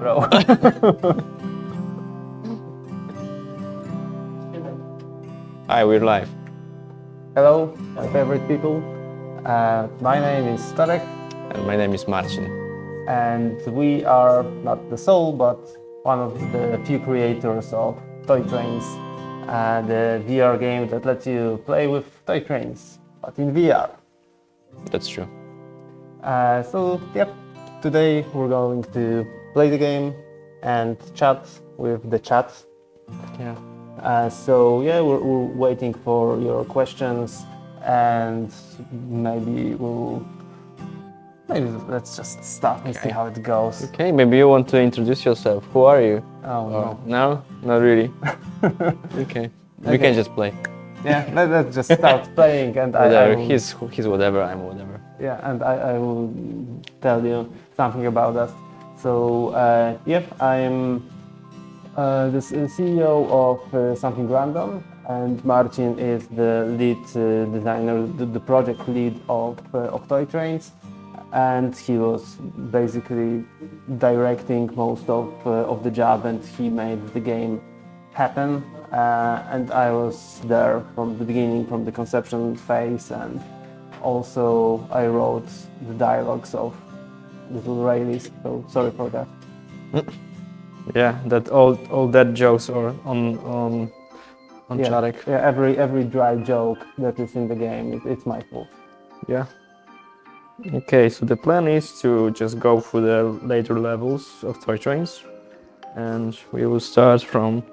bro. Hi, we're live. Hello, my favorite people. My name is Tarek, And my name is Marcin. and we are not the sole, but one of the few creators of Toy Trains, the VR game that lets you play with toy trains, but in VR. That's true. Today we're going to play the game and chat with the chat. Yeah. We're waiting for your questions, and maybe let's just start and see how it goes. Okay, maybe you want to introduce yourself. Who are you? Oh no. No? Not really. Okay. We can just play. Yeah, let's just start playing, and Whatever. I will, He's whatever, I'm whatever. yeah, and I will tell you something about us. So I'm the CEO of Something Random, and Marcin is the lead designer, the project lead of Toy Trains, and he was basically directing most of the job, and he made the game happen. And I was there from the beginning, from the conception phase, and also I wrote the dialogues of Little Rayleigh, so sorry for that. Yeah, that all that jokes are on Czarek. Yeah, every dry joke that is in the game, it's my fault. Yeah. Okay, so the plan is to just go through the later levels of Toy Trains, and we will start from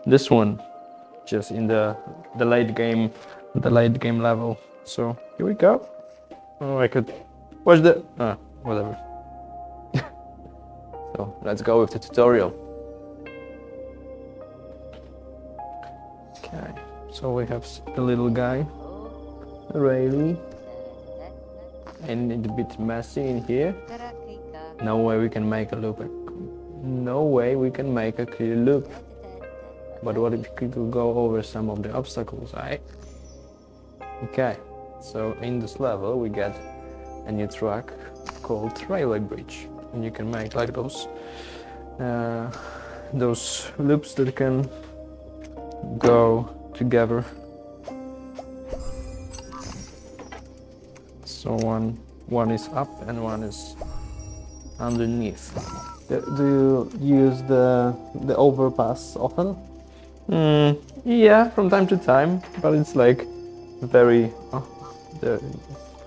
this one, just in the late game level. So here we go. Oh, I could watch the whatever. So let's go with the tutorial. Okay, so we have the little guy, Rayleigh. And it's a bit messy in here. No way we can make a loop. No way we can make a clear loop. But what if we could go over some of the obstacles, right? Okay, so in this level we get a new track called Railway Bridge. And you can make like those loops that can go together. So one is up and one is underneath. Do you use the overpass often? Yeah, from time to time, but it's like very the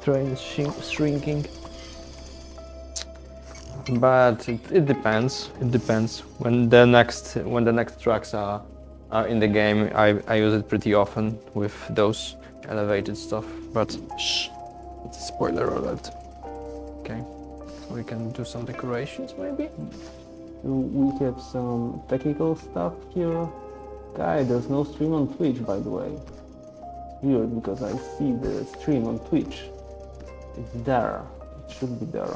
train is shrinking. But it depends. It depends. When the next tracks are in the game, I use it pretty often with those elevated stuff. But shh, it's a spoiler alert. Okay, we can do some decorations maybe. We have some technical stuff here. Guy, there's no stream on Twitch, by the way. Weird, because I see the stream on Twitch. It's there. It should be there.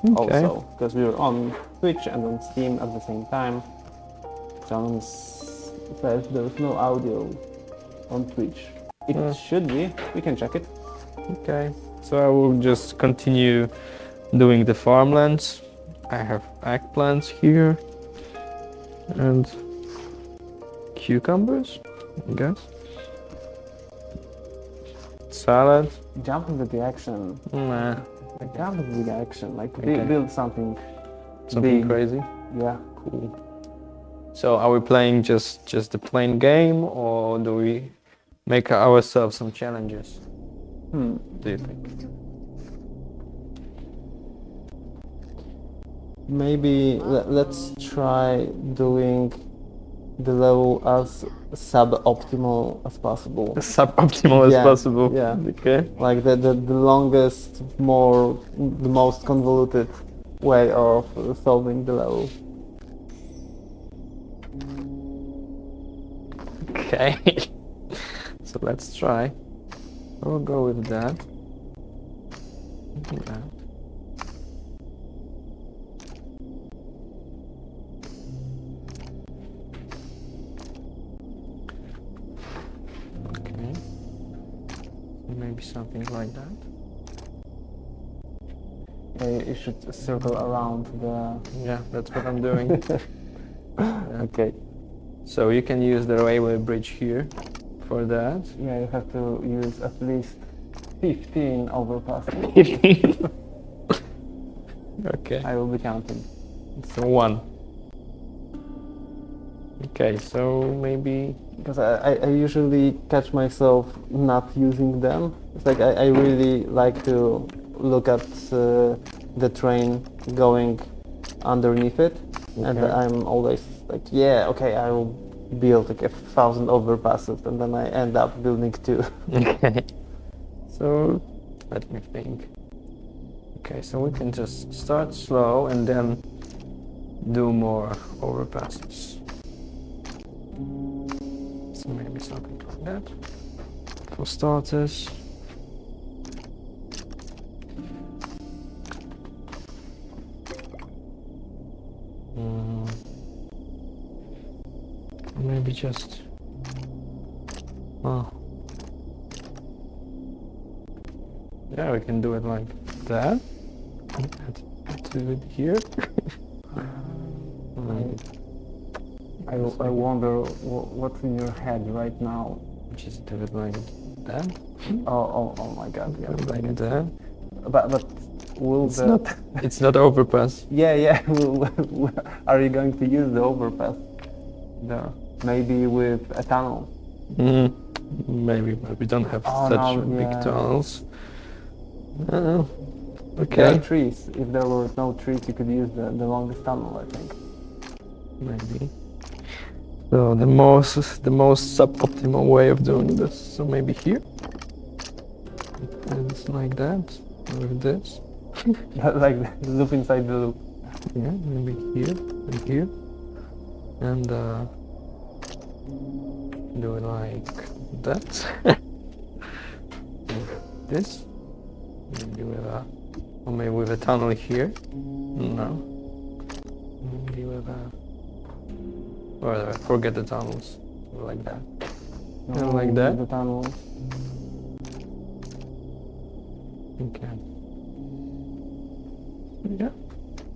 Okay. Also, because we're on Twitch and on Steam at the same time. Someone says there's no audio on Twitch. It should be. We can check it. Okay, so I will just continue doing the farmlands. I have eggplants here and cucumbers, I guess. Salad. Jump into the action. Nah, Jump into the action. Like Okay. build something something big. crazy. Yeah. Cool. So are we playing just the plain game, or do we make ourselves some challenges? Do you think? Maybe let's try doing the level as suboptimal as possible. Suboptimal as Yeah, possible. yeah. Okay. Like the longest, the most convoluted way of solving the level. Okay. So let's try. We'll go with that. That. Okay. Maybe something like that. You should circle around the. Yeah, that's what I'm doing. Okay. So you can use the railway bridge here for that. Yeah, you have to use at least 15 overpasses. Okay. I will be counting. So 1. Okay, so maybe Because I usually catch myself not using them. It's like I really like to look at the train going underneath it, and Okay. I'm always like, yeah, okay, I will build like 1,000 overpasses, and then I end up building 2. okay. So let me think. Okay, so we can just start slow and then do more overpasses. So maybe something like that. For starters. Maybe just. Oh. Yeah, we can do it like that. And do it here. I wonder what's in your head right now. Just do it like that. Oh my God! Yeah, Like that. but will It's the not. It's not overpass. yeah. Are you going to use the overpass? No. Maybe with a tunnel. Maybe, but we don't have Oh, such no, big yeah. tunnels. There Okay. are trees. If there were no trees, you could use the longest tunnel, I think. Maybe. So the most suboptimal way of doing this. So maybe here. And it's like that. With this. Like the loop inside the loop. Yeah, maybe here and here. And do it like that. This. Maybe with a, or maybe with a tunnel here. No. Maybe with a, or forget the tunnels. Like that. No, like that? The tunnel. Okay. Yeah.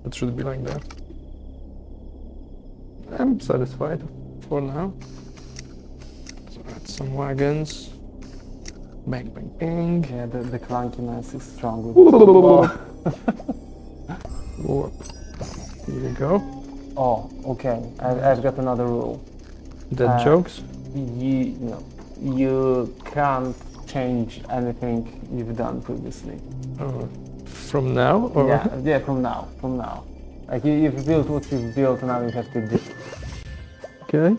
It should be like that. I'm satisfied for now. So add some wagons. Bang, bang, bang. Yeah, the clunkiness is strong. Whoa. Here you go. Oh, okay. I've got another rule. Dead jokes. You can't change anything you've done previously. Oh, from now? Or? Yeah, from now. Like you've built what you've built, now you have to do. Okay.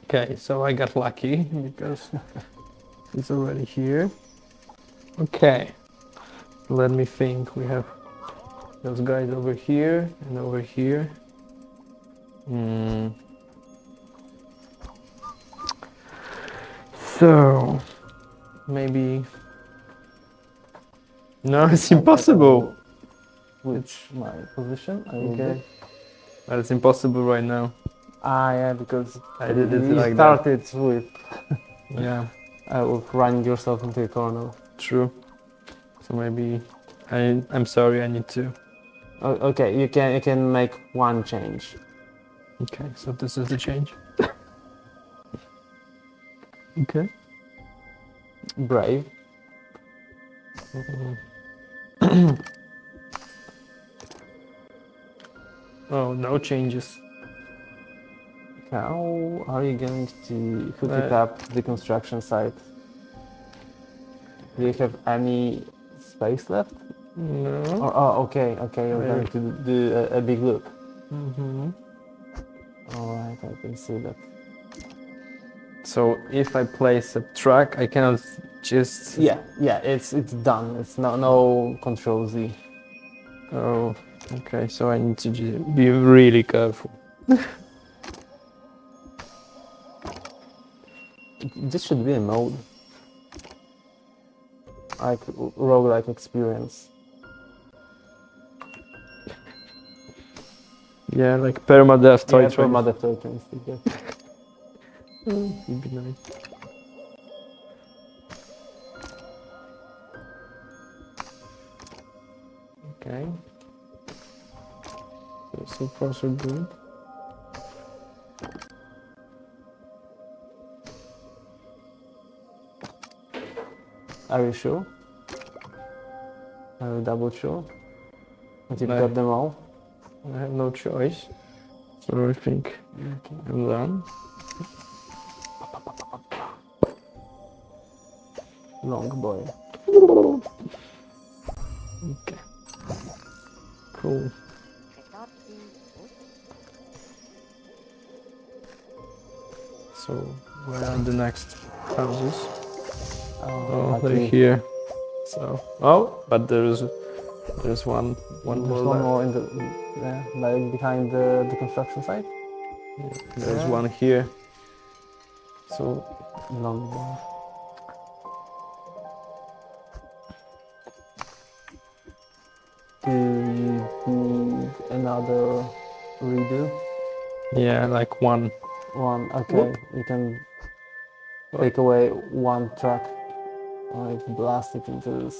Okay, so I got lucky because it's already here. Okay, let me think. We have those guys over here and over here. So maybe no, it's impossible. Which my position? Okay, but it's impossible right now. Yeah, because I did it you like that. started with Yeah, with running yourself into a corner. true. So maybe I'm sorry. I need to. Okay, you can make one change. Okay, so this is the change. Okay. Brave. Oh, no changes. How are you going to hook it up to the construction site? Do you have any space left? No. Okay, you're going to do a big loop. Alright, I can see that. So if I place a track, I cannot just. Yeah, it's done. It's no control Z. Oh, okay. So I need to be really careful. This should be a mode. Like roguelike experience. Yeah, like permadeath toy Yeah, train. permadeath toy trains. It'd be nice. Okay. So far so good. Are you sure? Are you double sure? That you've No. got them all? I have no choice. So I think I'm done. Long boy. Okay. Cool. So where are the next houses? Oh, they're actually, here. So but there's one there's more one left. more in the like behind the construction site. There's Yeah. one here. So Long boy. Do you need another redo? yeah, like one. One. Okay, you can take away one track. Like blast it into this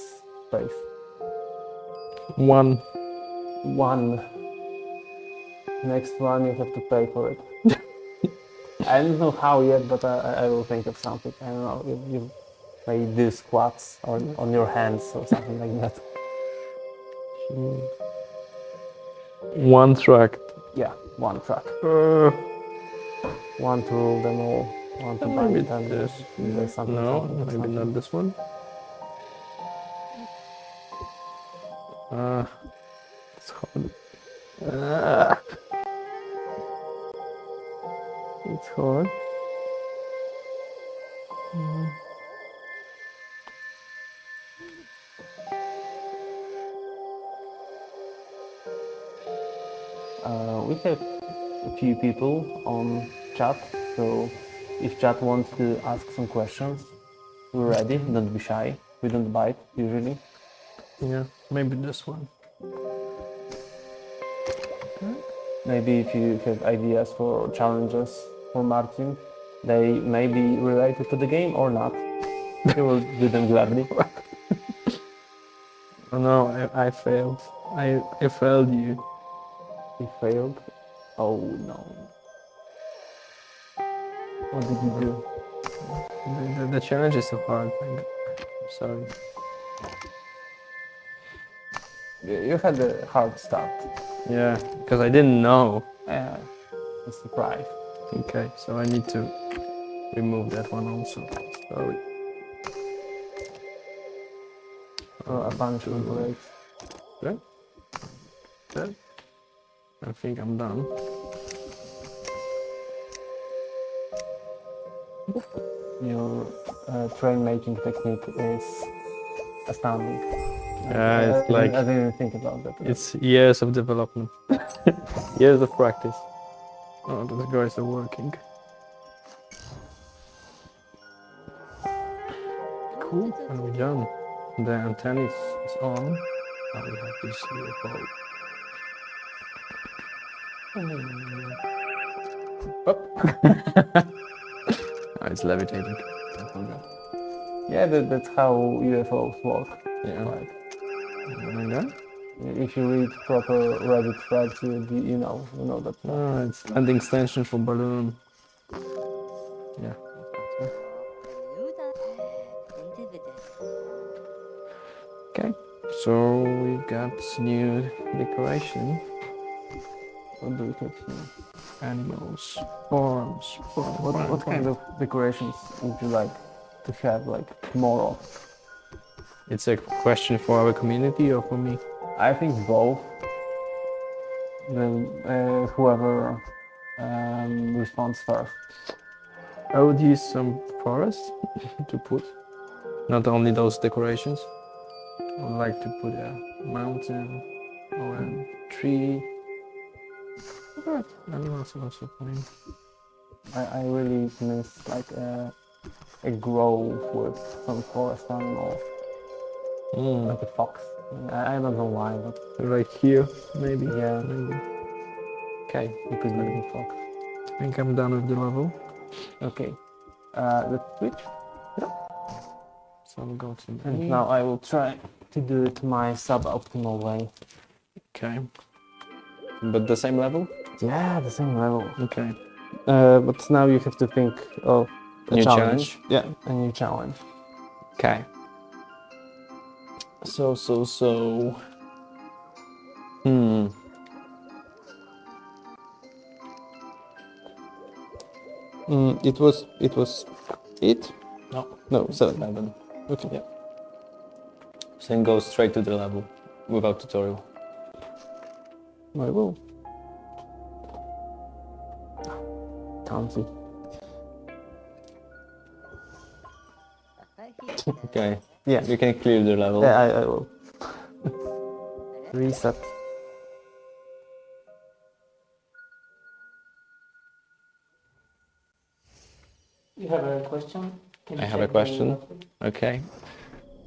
space. One. One. Next one, you have to pay for it. I don't know how yet, but I will think of something. I don't know. You may do squats on your hands or something like that. One track. Yeah, one track. Uh, One to rule them all. One to maybe bind them. this. There's something. No, something, maybe something. not this one. It's hard. It's hard. We have a few people on chat, so if chat wants to ask some questions, we're ready. Don't be shy. We don't bite usually. Yeah, maybe this one. Maybe if you have ideas for challenges for Marcin, they may be related to the game or not. He will do them gladly. Oh no, I failed. I failed you. He failed. Oh no. What did you do? The challenge is so hard. I'm sorry. You had a hard start. Yeah, because I didn't know. Yeah, a surprise. Okay, so I need to remove that one also. Sorry. A punishment break. Okay. Okay. I think I'm done. Your train making technique is astounding. Yeah, it's like I didn't think about that. it's years of development, years of practice. Oh, those guys are working. Cool, and we're done. The antenna is on. Now we have this UFO. Up. Oh, it's levitating. I forgot. Yeah, that's how UFOs work. Yeah. Like, Am I done? if you read proper Reddit threads, you know that. Oh, it's landing extension for balloon. Yeah. Okay, so we got new decoration. What do we have here? Animals, farms. What kind of decorations would you like to have like more of? It's a question for our community or for me? I think both. Then whoever responds first. I would use some forest to put. Not only those decorations. I would like to put a mountain or a tree. But animals are also fine. I really miss like a grove with some forest animal, like a fox. I don't know why, but Right here, maybe. yeah, Maybe. Okay, it could be a fox. I think I'm done with the level. Okay, let's switch. So I'm going to And now I will try to do it my suboptimal way. Okay. But the same level? Yeah, the same level. Okay. But now you have to think of a New challenge. challenge? Yeah, a new challenge. Okay. So. Hmm. It was it? No. No, 7. 7. Okay. Yeah. Then go straight to the level without tutorial. I will. Tansy. Okay. Yeah. You can clear the level. Yeah, I will. Reset. You have a question? Can you I have a check question. Okay.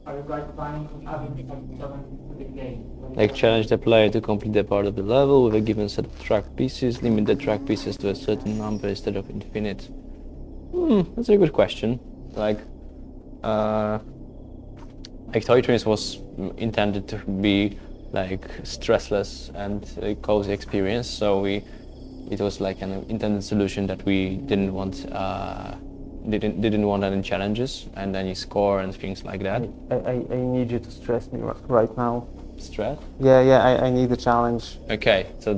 Are you guys planning on adding some challenges to the game? Like challenge the player to complete a part of the level with a given set of track pieces, limit the track pieces to a certain number instead of infinite. That's a good question. Like Toy Trains was intended to be like stressless and a cozy experience, so it was like an intended solution that we didn't want any challenges and any score and things like that. I need you to stress me right now. Stress. Yeah, I need a challenge. Okay, so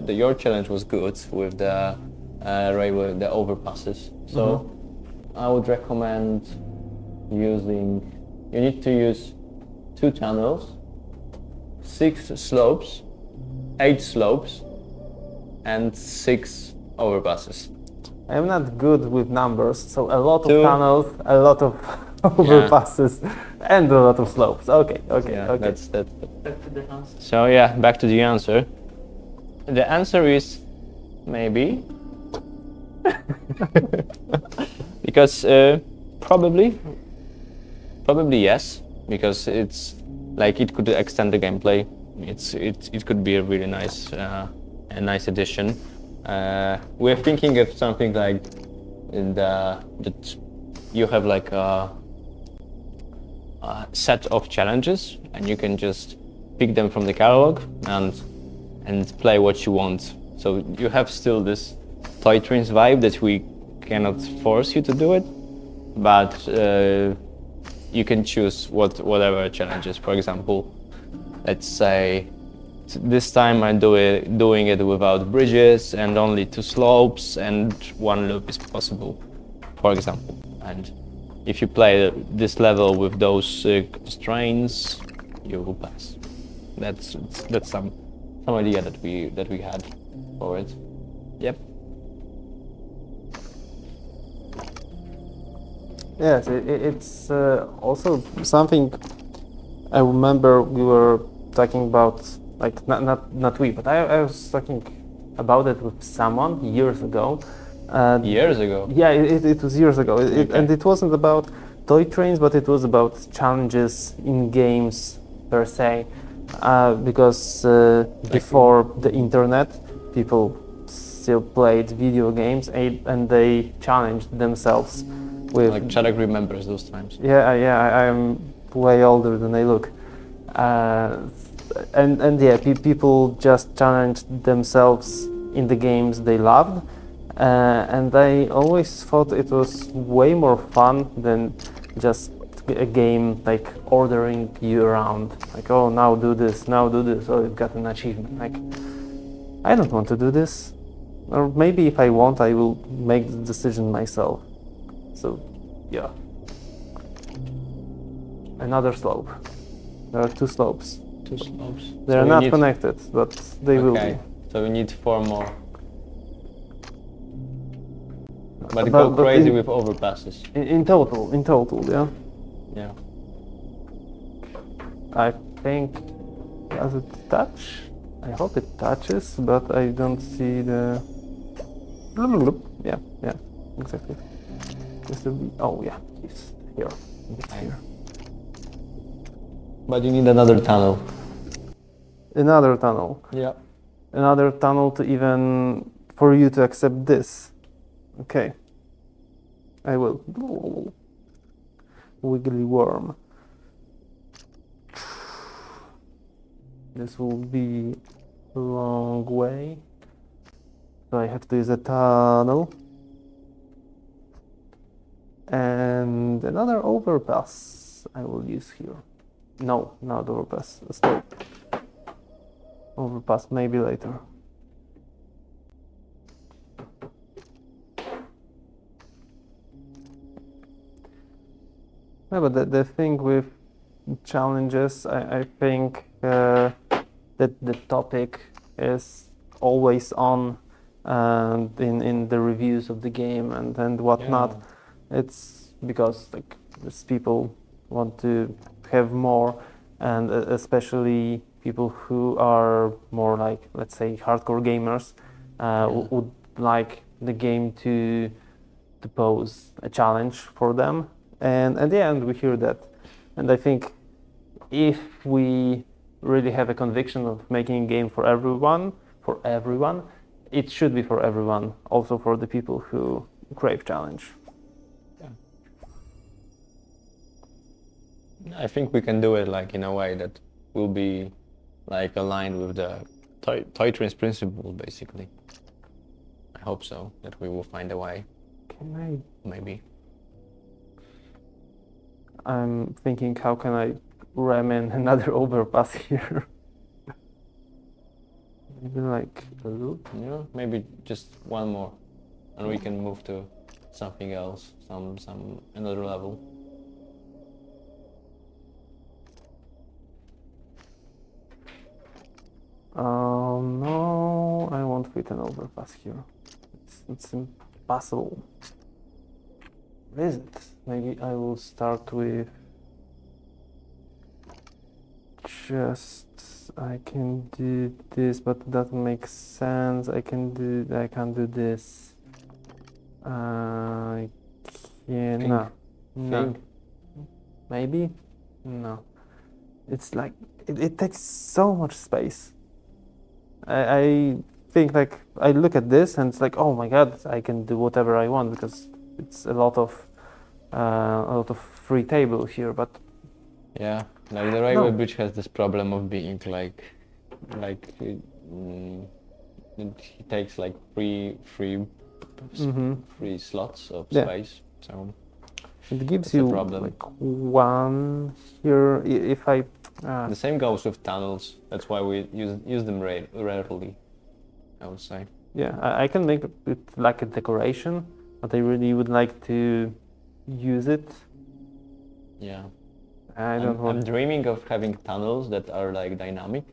your challenge was good with the railway, the overpasses. So I would recommend using. You need to use 2 tunnels, 6 slopes, 8 slopes, and 6 overpasses. I am not good with numbers, so a lot of 2. tunnels, a lot of overpasses, and a lot of slopes. Okay. That's Back to the answer. So yeah, back to the answer. The answer is maybe. Because probably yes, because it's like it could extend the gameplay. It could be a really nice addition. We're thinking of something like that you have like a set of challenges and you can just pick them from the catalog and play what you want. So you have still this Toy Trains vibe that we cannot force you to do it, but you can choose whatever challenges. For example, let's say this time I'm doing it without bridges and only 2 slopes and 1 loop is possible, for example. And if you play this level with those constraints, you will pass. That's some idea that we had for it. Yep. Yes, it's also something I remember we were talking about, like not we, but I was talking about it with someone years ago. Years ago? Yeah, it was years ago. Okay. And it wasn't about toy trains, but it was about challenges in games per se. Because before the internet, people still played video games and they challenged themselves with. Like Czarek remembers those times. Yeah, I'm way older than I look. And yeah, people just challenged themselves in the games they loved. And I always thought it was way more fun than just a game like ordering you around. Like, oh, now do this, oh, you've got an achievement. Like, I don't want to do this. Or maybe if I want, I will make the decision myself. So, yeah. Another slope. There are 2 slopes. 2 slopes. They are not connected, but they will be. Okay, so we need 4 more. But go crazy with overpasses. In total, yeah. Yeah. I think, does it touch? I hope it touches, but I don't see the. Yeah, exactly. Oh yeah, it's here. It's here. But you need another tunnel. Another tunnel. Yeah. Another tunnel to even for you to accept this. Okay. I will. wiggly worm. This will be a long way. So I have to use a tunnel. And another overpass I will use here. No, not overpass. Stop. Overpass maybe later. Yeah, but the thing with challenges, I think that the topic is always on in the reviews of the game and whatnot. It's because like these people want to have more, and especially people who are more like, let's say, hardcore gamers would like the game to pose a challenge for them. And at the end, we hear that. And I think if we really have a conviction of making a game for everyone, it should be for everyone, also for the people who crave challenge. I think we can do it like in a way that will be like aligned with the Toy Train's principle, basically. I hope so, that we will find a way. Can I? Maybe. I'm thinking, how can I ram in another overpass here? Maybe like a loop? Yeah, maybe just one more, and we can move to something else, some another level. No, I won't fit an overpass here. It's impossible. What is it? Maybe I will start with just, I can do this, but it doesn't make sense. I can't do this. I can, no. Think. Maybe? No. It's like, it takes so much space. I think like, I look at this and it's like, oh my god, I can do whatever I want because it's a lot of free table here, but Yeah, like the railway bridge has this problem of being like it takes like free slots of space, so it gives that's a you problem. like one here. If I The same goes with tunnels. That's why we use them rarely, I would say. yeah, I can make it like a decoration, but I really would like to use it. Yeah. I don't I'm want. dreaming of having tunnels that are like dynamic.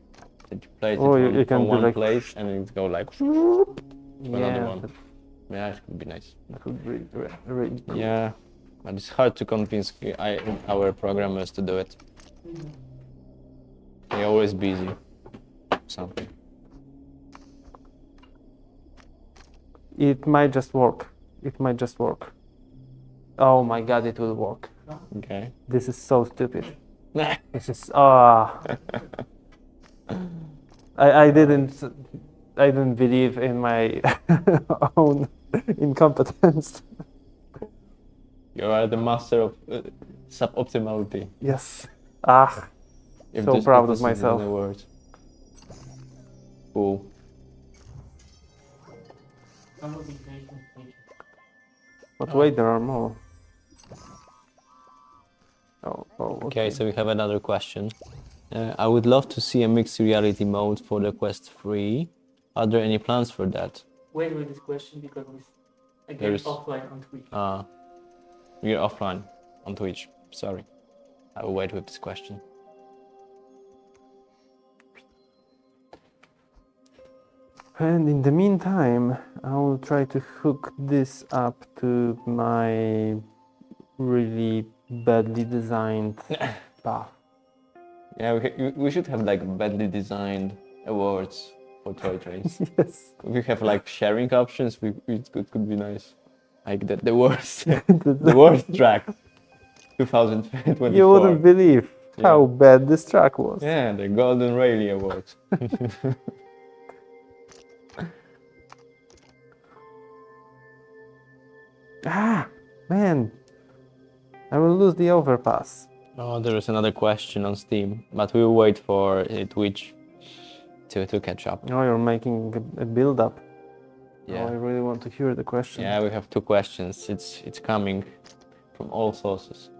That you place Oh, it you can from do one like place and it go like to another Yeah, one. Yeah, it would be nice. that would be really cool. Yeah, but it's hard to convince our programmers to do it. They're always busy. Something. It might just work. Oh my god, it will work. Okay. This is so stupid. Nah. This is I didn't believe in my own incompetence. You are the master of suboptimality. Yes. If So this, proud if of this myself. Is the word. Cool. But wait, there are more. Oh, Okay, so we have another question. I would love to see a mixed reality mode for the Quest 3. Are there any plans for that? Wait with this question because we again There's- offline on Twitch. We're offline on Twitch. Sorry. I will wait with this question. And in the meantime, I will try to hook this up to my really badly designed path. Yeah, we should have like badly designed awards for toy trains. Yes. If we have like sharing options, it could be nice. Like the worst, the worst track, 2024. You wouldn't believe how bad this track was. Yeah, the Golden Rayleigh Award. Man. I will lose the overpass. Oh, there is another question on Steam, but we'll wait for Twitch to catch up. Oh, you're making a build-up. Yeah. Oh, I really want to hear the question. Yeah, we have 2 questions. It's coming from all sources.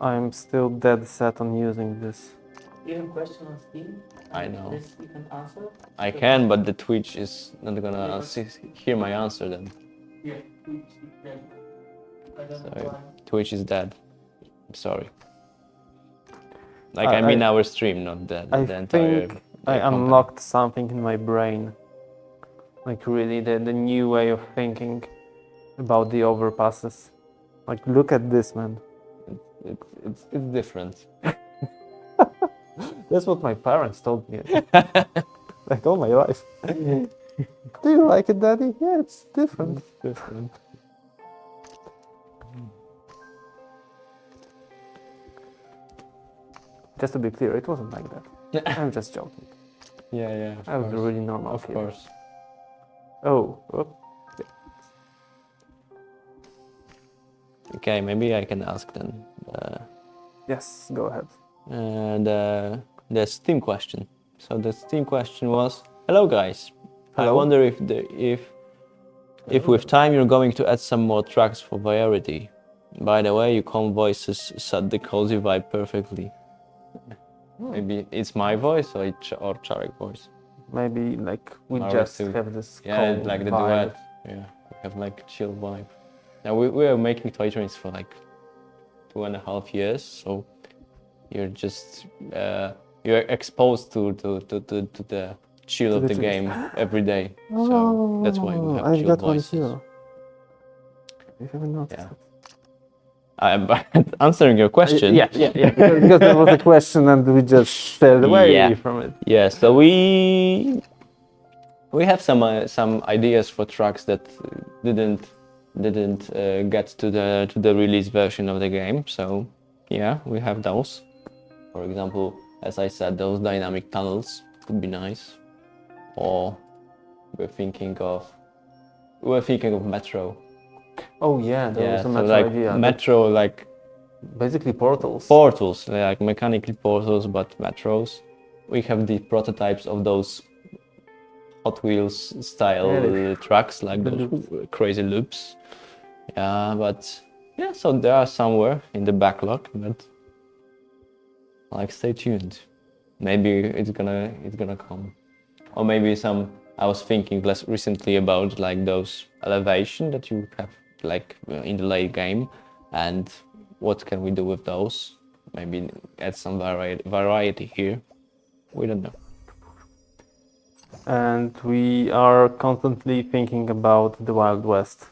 I'm still dead set on using this. You have a question on Steam? I know. This you can answer? I can, but the Twitch is not gonna hear my answer then. Yeah. I don't know So why. Twitch is dead. I'm sorry. Like I mean our stream, not the I entire. think I company. unlocked something in my brain. Like really the new way of thinking about the overpasses. Like look at this, man. It's different. That's what my parents told me. Like all my life. Do you like it, Daddy? Yeah, it's different. Different. Just to be clear, it wasn't like that. I'm just joking. Yeah. I was a really normal Of kid. course. Oh. Okay, maybe I can ask then. Yes, go ahead. The Steam question. So the Steam question was, hello guys. I Hello. wonder if with time you're going to add some more tracks for variety. By the way, your calm voices set the cozy vibe perfectly. Maybe it's my voice or Czarek voice. Maybe like we Or just two. have this Yeah, cold like the vibe. duet. Yeah, we have like chill vibe. Now we are making toy trains for like 2.5 years, so you're just you're exposed to the chill To of the the chill. game every day. So that's why we have I've chill got voices. one here. You haven't noticed Yeah. it. But answering your question. Yeah. Because there was a question and we just stayed away Yeah. from it. Yeah, so we have some ideas for tracks that didn't get to the release version of the game. So yeah, we have those. For example, as I said, those dynamic tunnels would be nice. Or we're thinking of Metro. Oh yeah, there Yeah, was a so metro like idea. Metro, like Basically portals. portals, like mechanically portals, but metros. We have the prototypes of those Hot Wheels style Yeah, trucks, like the those crazy loops. Yeah, but yeah, so they are somewhere in the backlog, but like stay tuned. Maybe it's gonna come, or maybe some. I was thinking less recently about like those elevation that you have like in the late game, and what can we do with those? Maybe add some variety here. We don't know. And we are constantly thinking about the Wild West.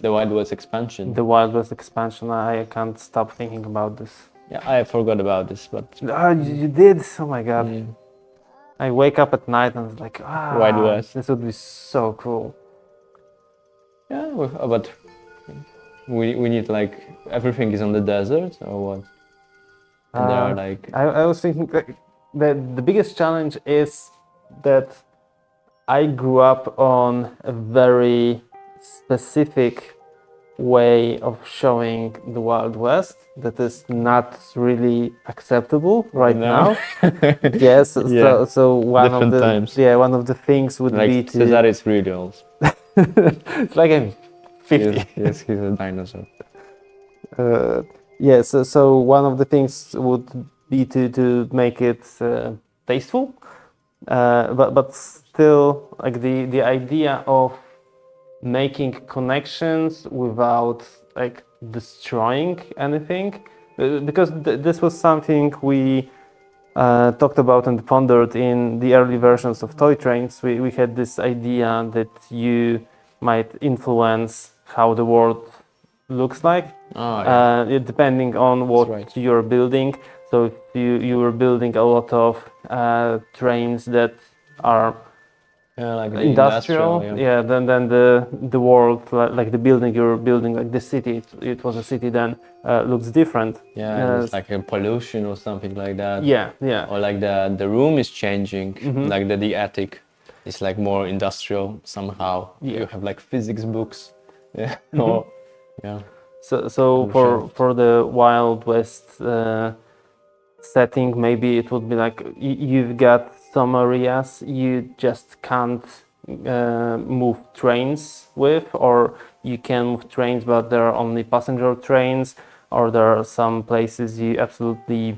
The Wild West expansion. The Wild West expansion. I can't stop thinking about this. Yeah, I forgot about this, but Ah, you did? Oh my god. yeah. I wake up at night and it's like, Wild West. this would be so cool. Yeah, but we need like everything is on the desert or what? And there are like I was thinking like, the biggest challenge is that I grew up on a very specific way of showing the Wild West that is not really acceptable right No. now. Yes, Yeah. so Different times. one of the things would be like to Cezary is really old. it's like I'm 50. Yes, he's a dinosaur. Yeah, so one of the things would be to make it tasteful, but still like the idea of making connections without like destroying anything, because this was something we talked about and pondered in the early versions of Toy Trains. We had this idea that you might influence how the world looks like, Oh, yeah. depending on what right. you're building. So if you were building a lot of trains that are Yeah, like the industrial, yeah. then the world, like the building you're building, like the city, it was a city then, looks different. Yeah, it's like a pollution or something like that. Yeah. Or like the room is changing, Mhm. like the attic is like more industrial somehow. Yeah. You have like physics books, yeah, Mhm. or Yeah. So for the Wild West setting, maybe it would be like you've got some areas you just can't move trains with, or you can move trains but there are only passenger trains, or there are some places you absolutely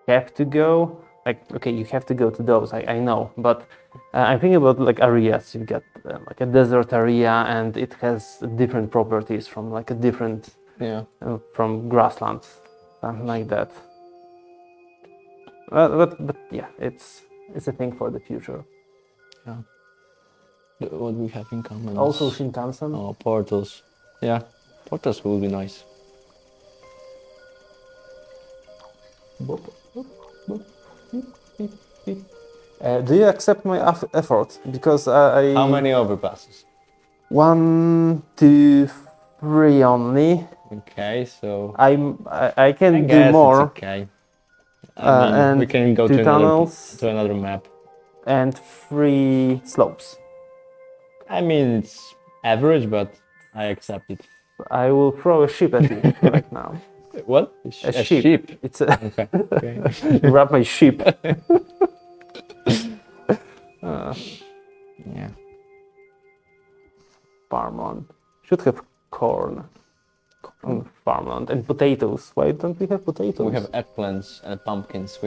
have to go. Like, okay, you have to go to those, I know, but I'm thinking about like areas. You've got like a desert area and it has different properties from like a different Yeah. from grasslands, something like that. But yeah, it's a thing for the future. Yeah. What we have in common. Also Shinkansen. Oh, portals. Yeah, portals will be nice. Do you accept my effort? Because I How many overpasses? 1, 2, 3 only. Okay, so I can I do guess more. it's okay. I mean, and we can go 2 to tunnels another map. and 3 slopes. I mean, it's average, but I accept it. I will throw a ship at you right now. What? A sheep. It's a Okay. Okay. you grab my sheep. Yeah. Farmland should have corn. Farmland and potatoes. Why don't we have potatoes? We have eggplants and pumpkins.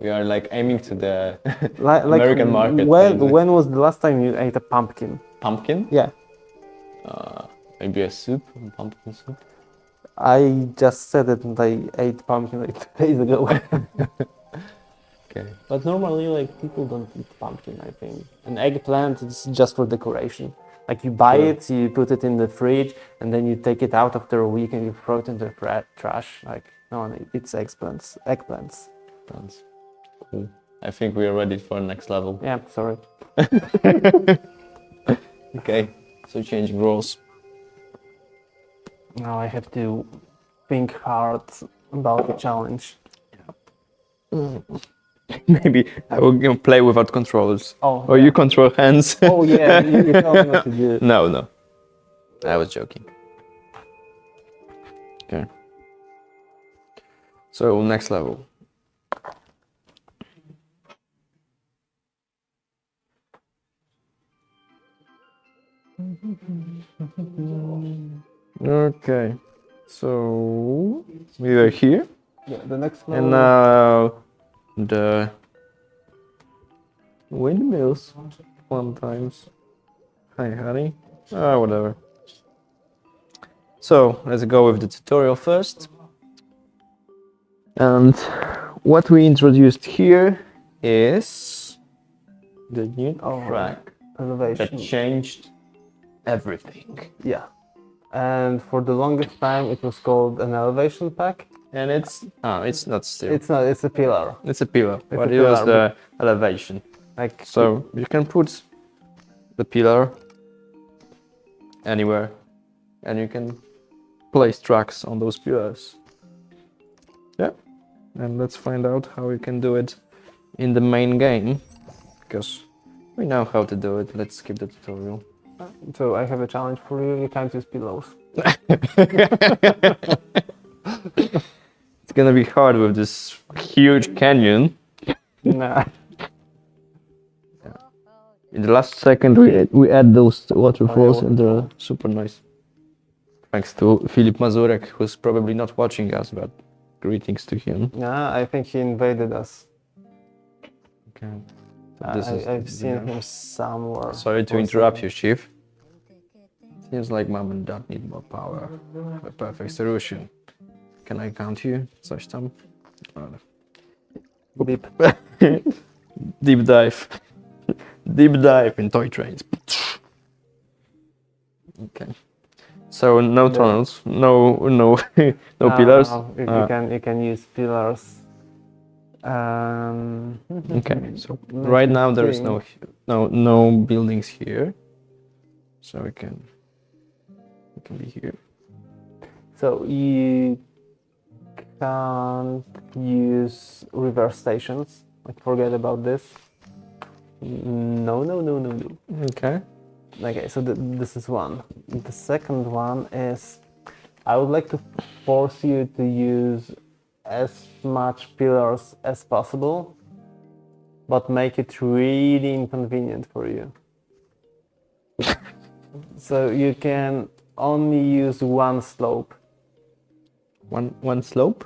We are like aiming to the like American market. When was the last time you ate a pumpkin? Pumpkin? Yeah, Maybe a soup, pumpkin soup. I just said it and I ate pumpkin like 2 days ago. Okay. But normally, like, people don't eat pumpkin, I think. An eggplant is just for decoration. Like, you buy Sure. it, you put it in the fridge, and then you take it out after a week and you throw it in the trash. Like, no one eats eggplants. Sounds cool. I think we are ready for the next level. Yeah, sorry. Okay. So changing roles. Now I have to think hard about the challenge. Maybe I will play without controls. Oh, Or yeah. you control hands. Oh, yeah, you tell me what to do. No. I was joking. Okay. So next level. Okay. So we are here, Yeah, the next and level. now the windmills. Fun times. Hi, honey. Whatever. So let's go with the tutorial first. And what we introduced here is the new track that elevation. changed everything. Yeah. And for the longest time, it was called an elevation pack. And it's not still. It's not. It's a pillar. It's a pillar, It's but a it was pillar, the elevation. Like So you can put the pillar anywhere, and you can place tracks on those pillars. Yeah, and let's find out how we can do it in the main game, because we know how to do it. Let's skip the tutorial. So I have a challenge for you. You can't use pillows. It's gonna be hard with this huge canyon. Nah. In the last second, we add those waterfalls, and they're super nice. Thanks to Filip Mazurek, who's probably not watching us, but greetings to him. Nah, I think he invaded us. Okay. I've seen him somewhere. Sorry to interrupt you, Chief. Seems like mom and dad need more power. A perfect solution. Can I count you? Coś tam? Deep. Deep dive. Deep dive in toy trains. Okay. So no tunnels, no pillars. You can use pillars. Okay. So right now there is no buildings here. So we can be here. So you can't use reverse stations. Like, forget about this. No. Okay. Okay, so this is one. The second one is I would like to force you to use as much pillars as possible, but make it really inconvenient for you. So you can only use one slope. One slope?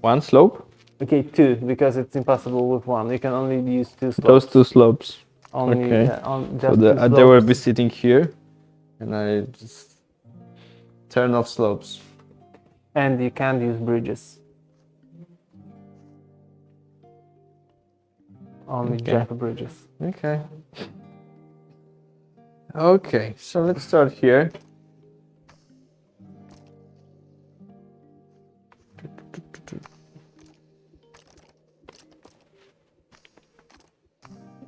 One slope? Okay, two, because it's impossible with one. You can only use two slopes. Those two slopes. Only, Okay. on So just two they will slopes. be sitting here, and I just turn off slopes. And you can't use bridges. Only Okay. Jaffa bridges. Okay. Okay, so let's start here.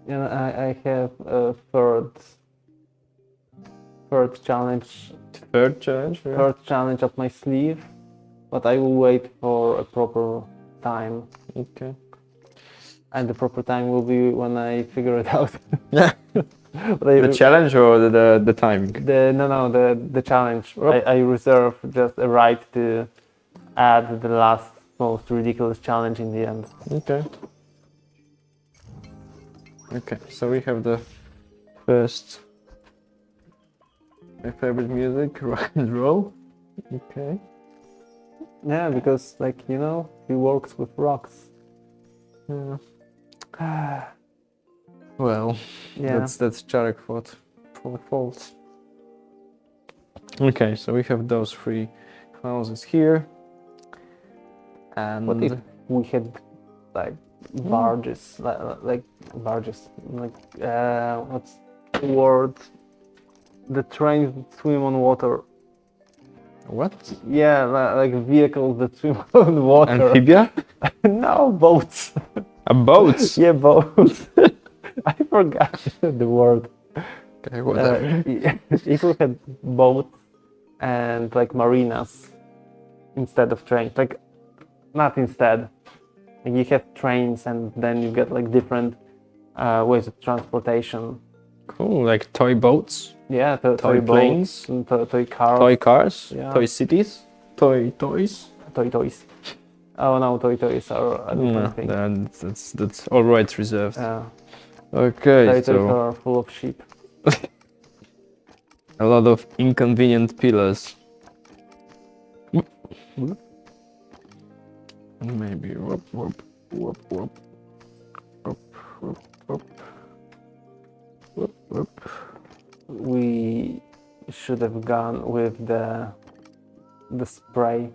You know, I have a third challenge Third challenge. Yeah. third challenge up my sleeve, but I will wait for a proper time, Okay. and the proper time will be when I figure it out. Yeah. But The challenge or the timing? the challenge. I reserve just a right to add the last most ridiculous challenge in the end. Okay. Okay, so we have the first. My favorite music, rock and roll. Okay. Yeah, because like you know, he works with rocks. Yeah. Well, Yeah. that's Jarek fault. Okay, so we have those three houses here. And What if we had like barges, like barges, like what's the word? The trains that swim on water. what? Yeah, like vehicles that swim on water. Amphibia? No, boats. A boat? Yeah, boats. I forgot the word. Okay, whatever. If we had boats and like marinas instead of trains, like not instead. Like you have trains and then you get like different ways of transportation. Cool, like toy boats, Yeah, toy boats, planes, and toy cars, toy cars, Yeah. toy cities, toys. toys. Oh no, toys are a No, different thing. that's all rights reserved. Yeah, Okay, toys so are full of sheep. a lot of inconvenient pillars. And maybe whoop, whoop, whoop, whoop, whoop, whoop, whoop, whoop, whoop. We should have gone with the spray,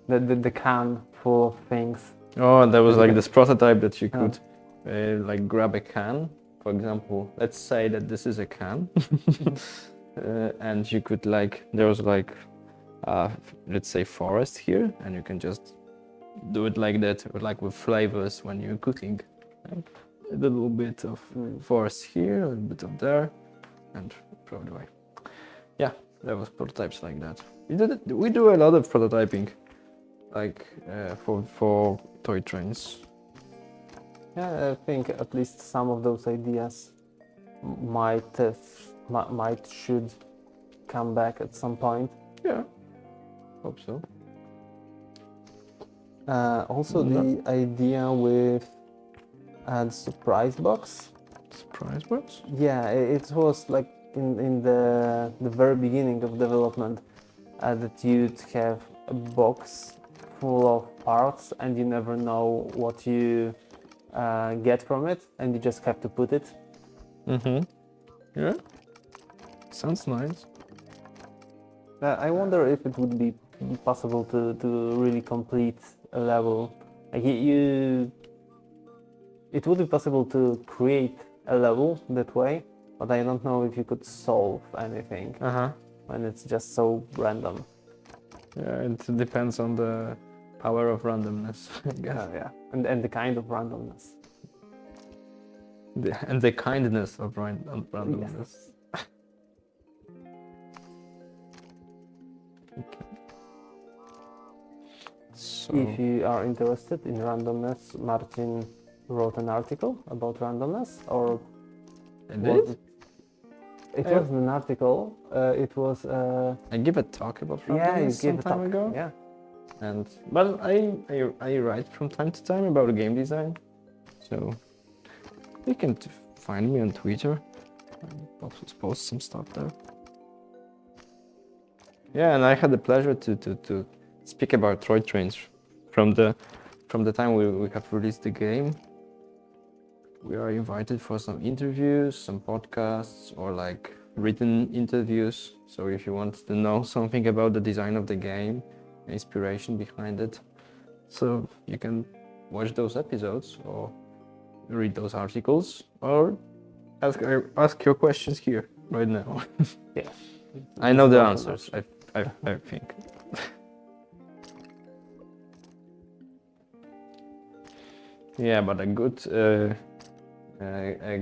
the can full of things. Oh, there was Yeah. like this prototype that you Yeah. could like grab a can. For example, let's say that this is a can, and you could like there was like let's say forest here, and you can just do it like that, or like with flavors when you're cooking. Like a little bit of forest here, a little bit of there, and throw it away. Yeah, there was prototypes like that. We do a lot of prototyping, like for toy trains. Yeah, I think at least some of those ideas should come back at some point. Yeah, hope so. Also, the idea with the surprise box. Surprise box? Yeah, it was like in the very beginning of development that you'd have a box full of parts and you never know what you get from it, and you just have to put it. Mm-hmm. Yeah. Sounds nice. I wonder if it would be possible to really complete a level. Like it would be possible to create a level that way, but I don't know if you could solve anything when it's just so random. Yeah, it depends on the power of randomness, I guess. Yeah, and the kind of randomness. And the kindness of randomness. Okay. So, If you are interested in randomness, Marcin wrote an article about randomness, or I was did? it It was an article. It was. I give a talk about Yeah, you randomness some gave a time talk. ago. Yeah. But I write from time to time about game design, so you can find me on Twitter. I post some stuff there. Yeah, and I had the pleasure to speak about Toy Trains from the time we have released the game. We are invited for some interviews, some podcasts, or like written interviews. So if you want to know something about the design of the game, inspiration behind it, so you can watch those episodes or read those articles or ask your questions here right now. Yeah. I know the answers. I think. Yeah, but a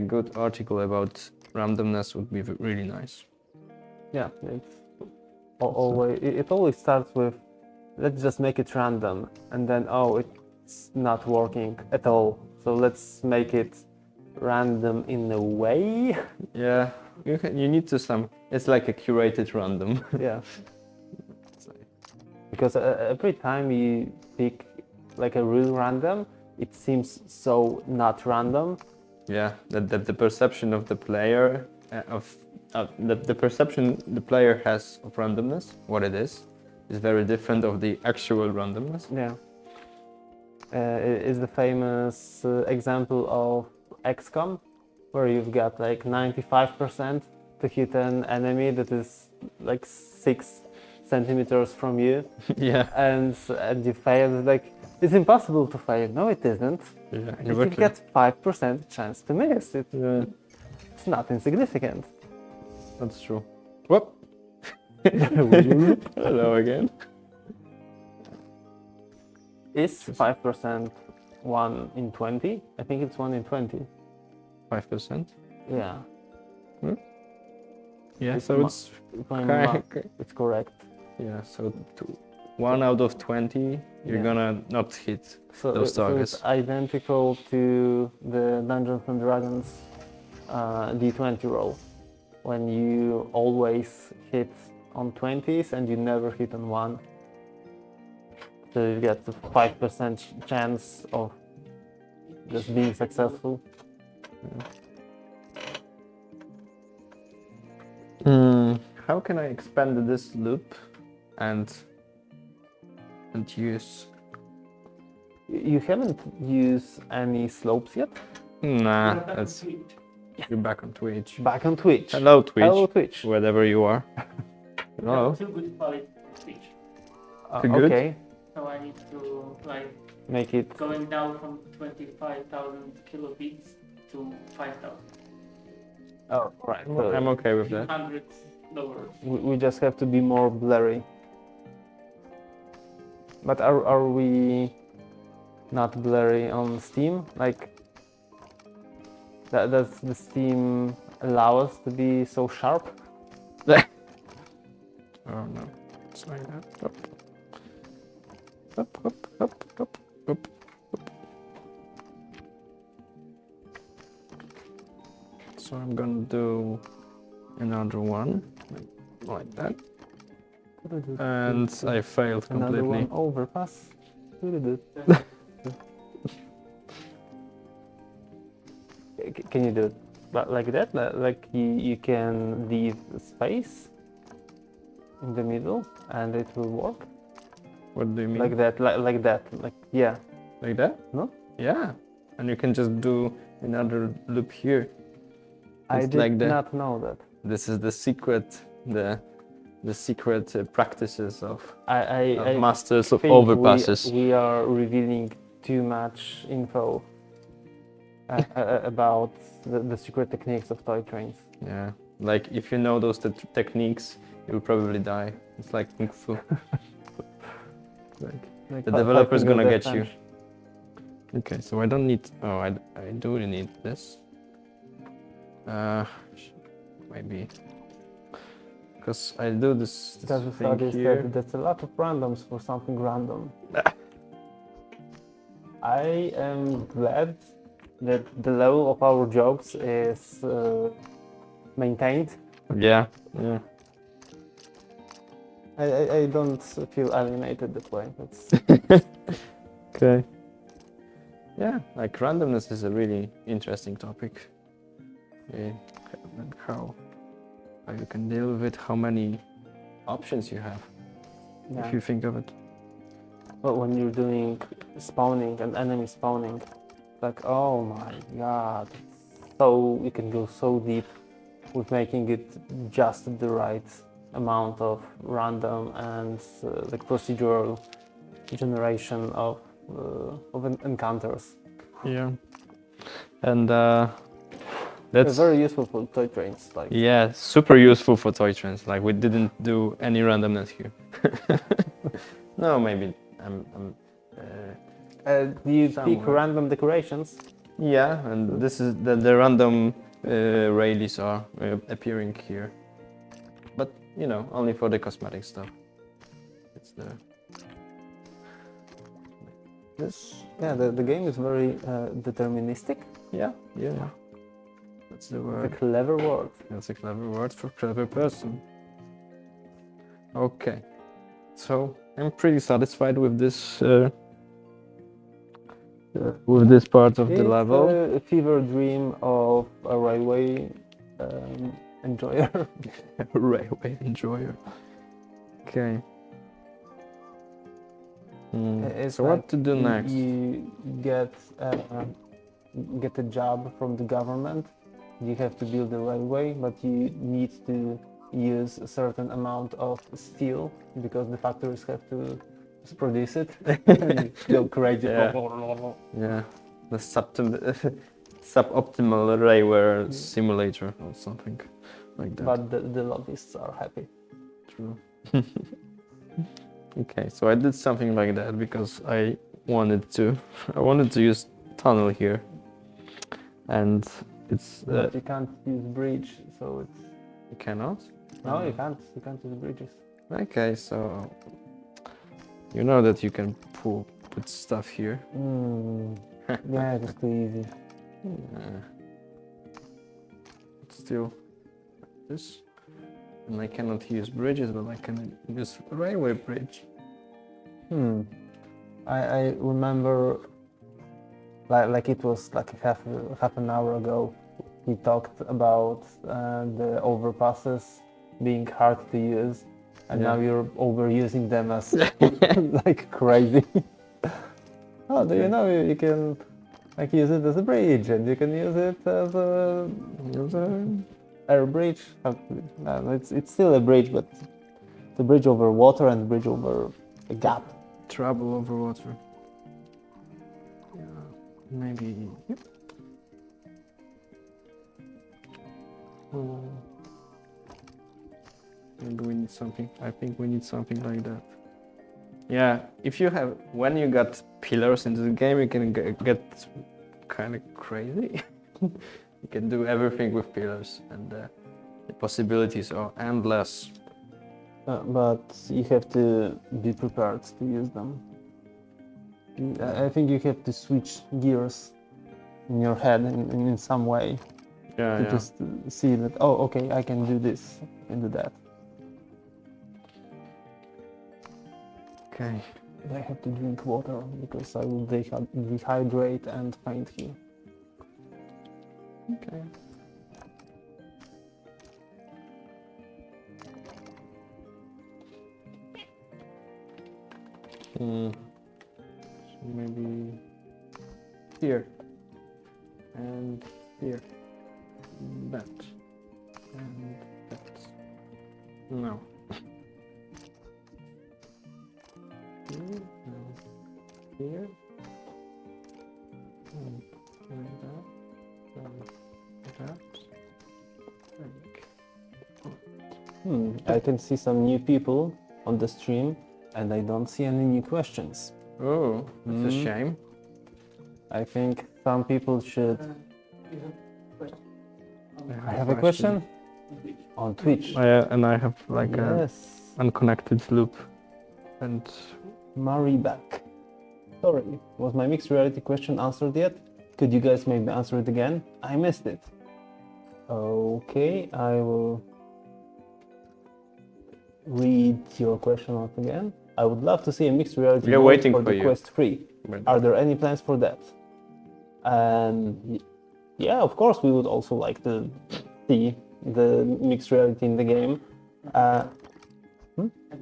good article about randomness would be really nice. Yeah. It always starts with, let's just make it random, and then it's not working at all. So let's make it random in a way. Yeah, you need to it's like a curated random. Yeah. Because every time you pick like a real random, it seems so not random. Yeah, the perception of the player the perception the player has of randomness, what it is very different of the actual randomness. Yeah. Is the famous example of XCOM, where you've got like 95% to hit an enemy that is like 6 centimeters from you. Yeah. And you fail. Like, it's impossible to fail. No, it isn't. Yeah, You get 5% chance to miss. It's not insignificant. That's true. Whoop. Hello again. Is 5% 1 in 20? I think it's 1 in 20. 5%? Yeah. Yeah, It's so it's it's correct. yeah, so 1 out of 20 you're Yeah. gonna not hit So, those so targets. it's identical to the Dungeons and Dragons D20 roll, when you always hit on 20s and you never hit on 1. So you get the 5% chance of just being successful. How can I expand this loop and use? You haven't used any slopes yet? Nah, Back on that's Twitch. you're back on Twitch. Back on Twitch. Hello Twitch. Hello Twitch. Wherever you are. Hello. Too good quality Twitch. Too good? Okay. So I need to like Make it. going down from 25,000 kilobits to 5,000. Oh, right. So I'm okay with that. 100 lower. we just have to be more blurry. But are we not blurry on Steam? Like, does the Steam allow us to be so sharp? Oh no. Sorry that. Up, up, up, up, up, up. So I'm gonna do another one like that. And I failed Another completely. one overpass. Can you do it like that? Like you can leave space in the middle and it will work? What do you mean? Like that, like that, like, yeah. Like that? No? Yeah. And you can just do another loop here. I It's did like that. not know that. This is the secret, the secret practices of I masters of think overpasses. we are revealing too much info about the secret techniques of toy trains. Yeah, like if you know those techniques, you'll probably die. It's like kung fu. Like the developer's gonna get you. Okay, so I don't need. Oh, I do need this. Maybe because I do this Because the thing study here. said that's a lot of randoms for something random. I am glad that the level of our jokes is maintained. Yeah, yeah. I don't feel alienated that way. It's, Okay. Yeah, like randomness is a really interesting topic. Yeah, and how you can deal with it, how many options you have, yeah. if you think of it. But when you're doing spawning and enemy spawning, like, oh my god, so you can go so deep with making it just the right amount of random and like procedural generation of encounters. Yeah. And They're that's very useful for toy trains. Like, yeah, super useful for toy trains. Like we didn't do any randomness here. No, maybe do you pick Somewhere. random decorations? yeah, and this is the random rallies are appearing here, but you know, only for the cosmetic stuff. It's the this. Yeah, the game is very deterministic. Yeah, yeah. That's the It's a word. clever word. That's a clever word for clever person. Okay, so I'm pretty satisfied with this part of the It's level. a fever dream of a railway enjoyer. Railway enjoyer. Okay. It's So what like to do next? You get a job from the government. You have to build a railway, but you need to use a certain amount of steel because the factories have to produce it. And go crazy. Yeah. Yeah, the suboptimal railway simulator or something like that. But the lobbyists are happy. True. Okay, so I did something like that because I wanted to use tunnel here, and it's But you can't use bridge, so it's you cannot. no, you can't. You can't use bridges. Okay, so you know that you can put stuff here. Yeah, it's too easy. But still, this, and I cannot use bridges, but I can use railway bridge. I remember, like it was like half an hour ago. We talked about the overpasses being hard to use, and Yeah. now you're overusing them as like crazy. Oh, do you know you can like use it as a bridge, and you can use it as a air bridge. No, it's still a bridge, but it's a bridge over water and a bridge over a gap. Trouble over water. Yeah, maybe. Yep. Maybe we need something. I think we need something like that. Yeah, if you have, when you got pillars into the game, you can get kind of crazy. You can do everything with pillars, and the possibilities are endless. But you have to be prepared to use them. I think you have to switch gears in your head in some way Yeah, to yeah. just see that, oh, okay, I can do this, I can do that. Okay. I have to drink water because I will dehydrate and faint here. Okay. So maybe here and here, that and that. No. Here and here and that and that. I can see some new people on the stream and I don't see any new questions. Oh, that's a shame. I think some people should... You have a question? I have a question on Twitch. And I have like Yes, an unconnected loop. And Mari back. Sorry, was my mixed reality question answered yet? Could you guys maybe answer it again? I missed it. Okay, I will read your question once again. I would love to see a mixed reality We are mode waiting for for the you. Quest 3. Are there any plans for that? Yeah, of course, we would also like to see the mixed reality in the game. And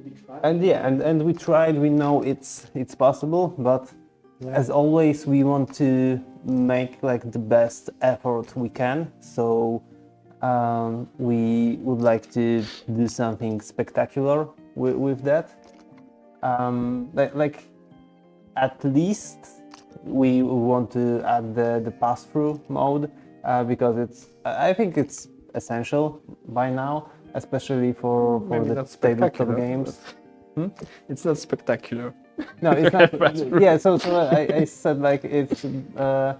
we try. And yeah, and we tried. We know it's possible, but as always, we want to make like the best effort we can. So we would like to do something spectacular with that. Like at least we want to add the pass-through mode because I think it's essential by now, especially for Maybe the not tabletop spectacular, games. It's not spectacular. No, it's not. Pass-through. Yeah, so I said like it's the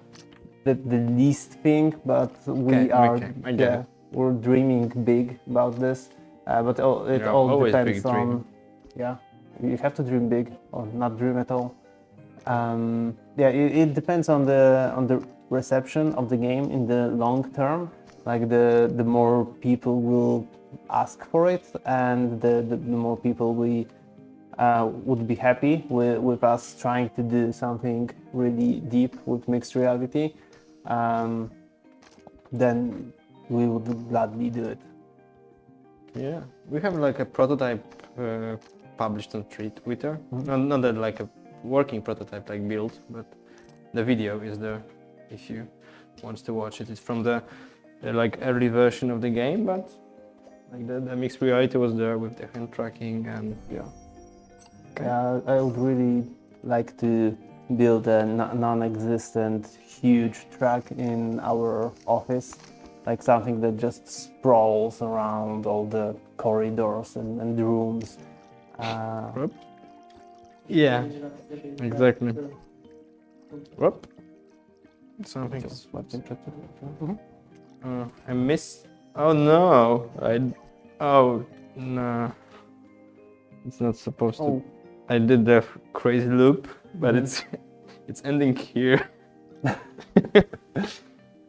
least thing, but we are I get it. we're dreaming big about this, but it Yeah, all always depends big dream. on. Yeah, you have to dream big or not dream at all. Yeah, it depends on the reception of the game in the long term. Like the more people will ask for it, and the more people we would be happy with us trying to do something really deep with mixed reality, then we would gladly do it. Yeah, we have like a prototype published on Twitter. Not that like a working prototype like build, but the video is there if you want to watch it. It's from the like early version of the game, but like the mixed reality was there with the hand tracking and yeah. Okay. I would really like to build a non-existent huge track in our office, like something that just sprawls around all the corridors and rooms. Yeah, exactly. Whoop. Something. I missed. Oh no! Oh no! It's not supposed to. Oh. I did the crazy loop, but it's ending here.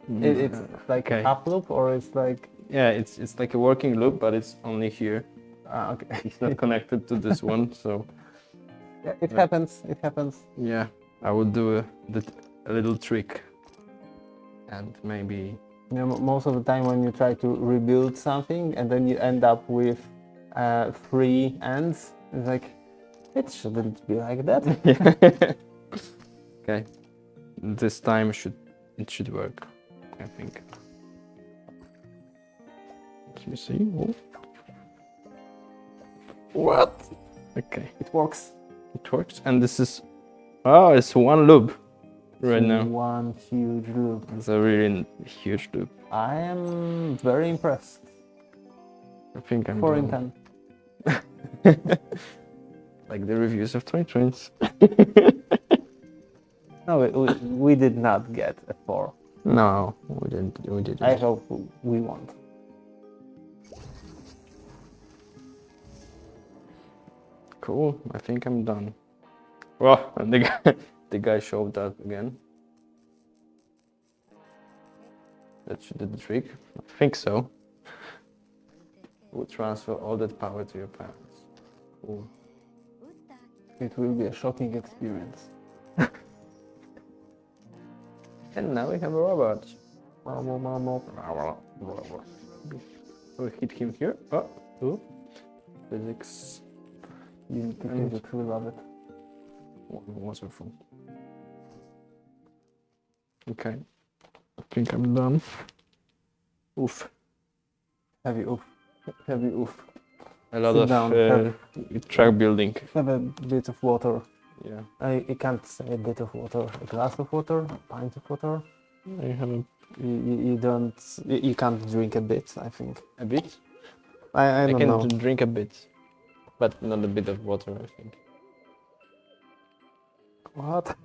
It's like Okay. a half loop, or it's like Yeah, it's like a working loop, but it's only here. okay. It's not connected to this one, so Yeah, it happens. It happens. yeah, I will do a little trick, and maybe You know, most of the time when you try to rebuild something and then you end up with 3 ends, it's like it shouldn't be like that. okay. This time it should work, I think. Let me see. Oh. What? Okay, It works. it works, and this is it's one loop right now. One huge loop. It's a really huge loop. I am very impressed. I think I'm 4 in done. 10. Like the reviews of Toy Trains. No, we did not get a 4. No, we didn't. We didn't. I hope we won't. Cool. I think I'm done. Well, and the guy showed that again. That should do the trick. I think so. We'll transfer all that power to your parents. Cool. It will be a shocking experience. And now we have a robot. We'll hit him here. Oh. Physics. You physics will love it. Wonderful. Okay. I think I'm done. Oof. Heavy oof. Heavy oof. A lot Sit of down, track building. Have a bit of water. Yeah. I can't say a bit of water. A glass of water? A pint of water? I have You don't. You can't drink a bit, I think. a bit. I I don't can know. drink a bit, but not a bit of water, I think. What?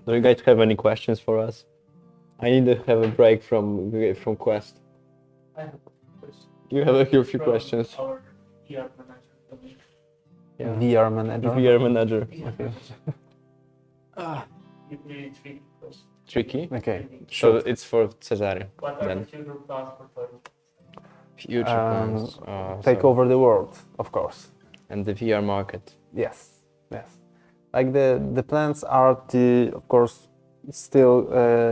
Do you guys have any questions for us? I need to have a break from Quest. I have a question. You have a few From questions. Our VR manager, Dominik. Yeah. VR manager. VR manager. Okay. It really tricky question. Tricky. Okay. So it's for Cezary. What are Then. the future plans for Toy? Future plans. take So- over the world, of course. And the VR market. Yes, yes. Like the plans are to, of course, still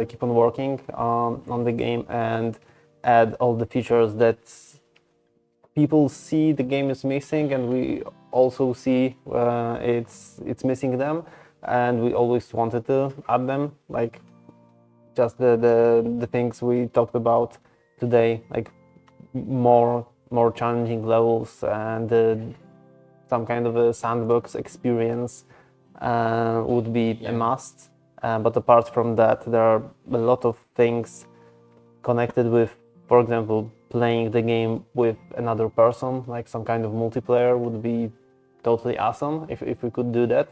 keep on working on the game and add all the features that people see the game is missing, and we also see it's missing them, and we always wanted to add them, like just the things we talked about today, like more challenging levels and some kind of a sandbox experience would be a must. But apart from that, there are a lot of things connected with, for example, playing the game with another person, like some kind of multiplayer would be totally awesome if we could do that.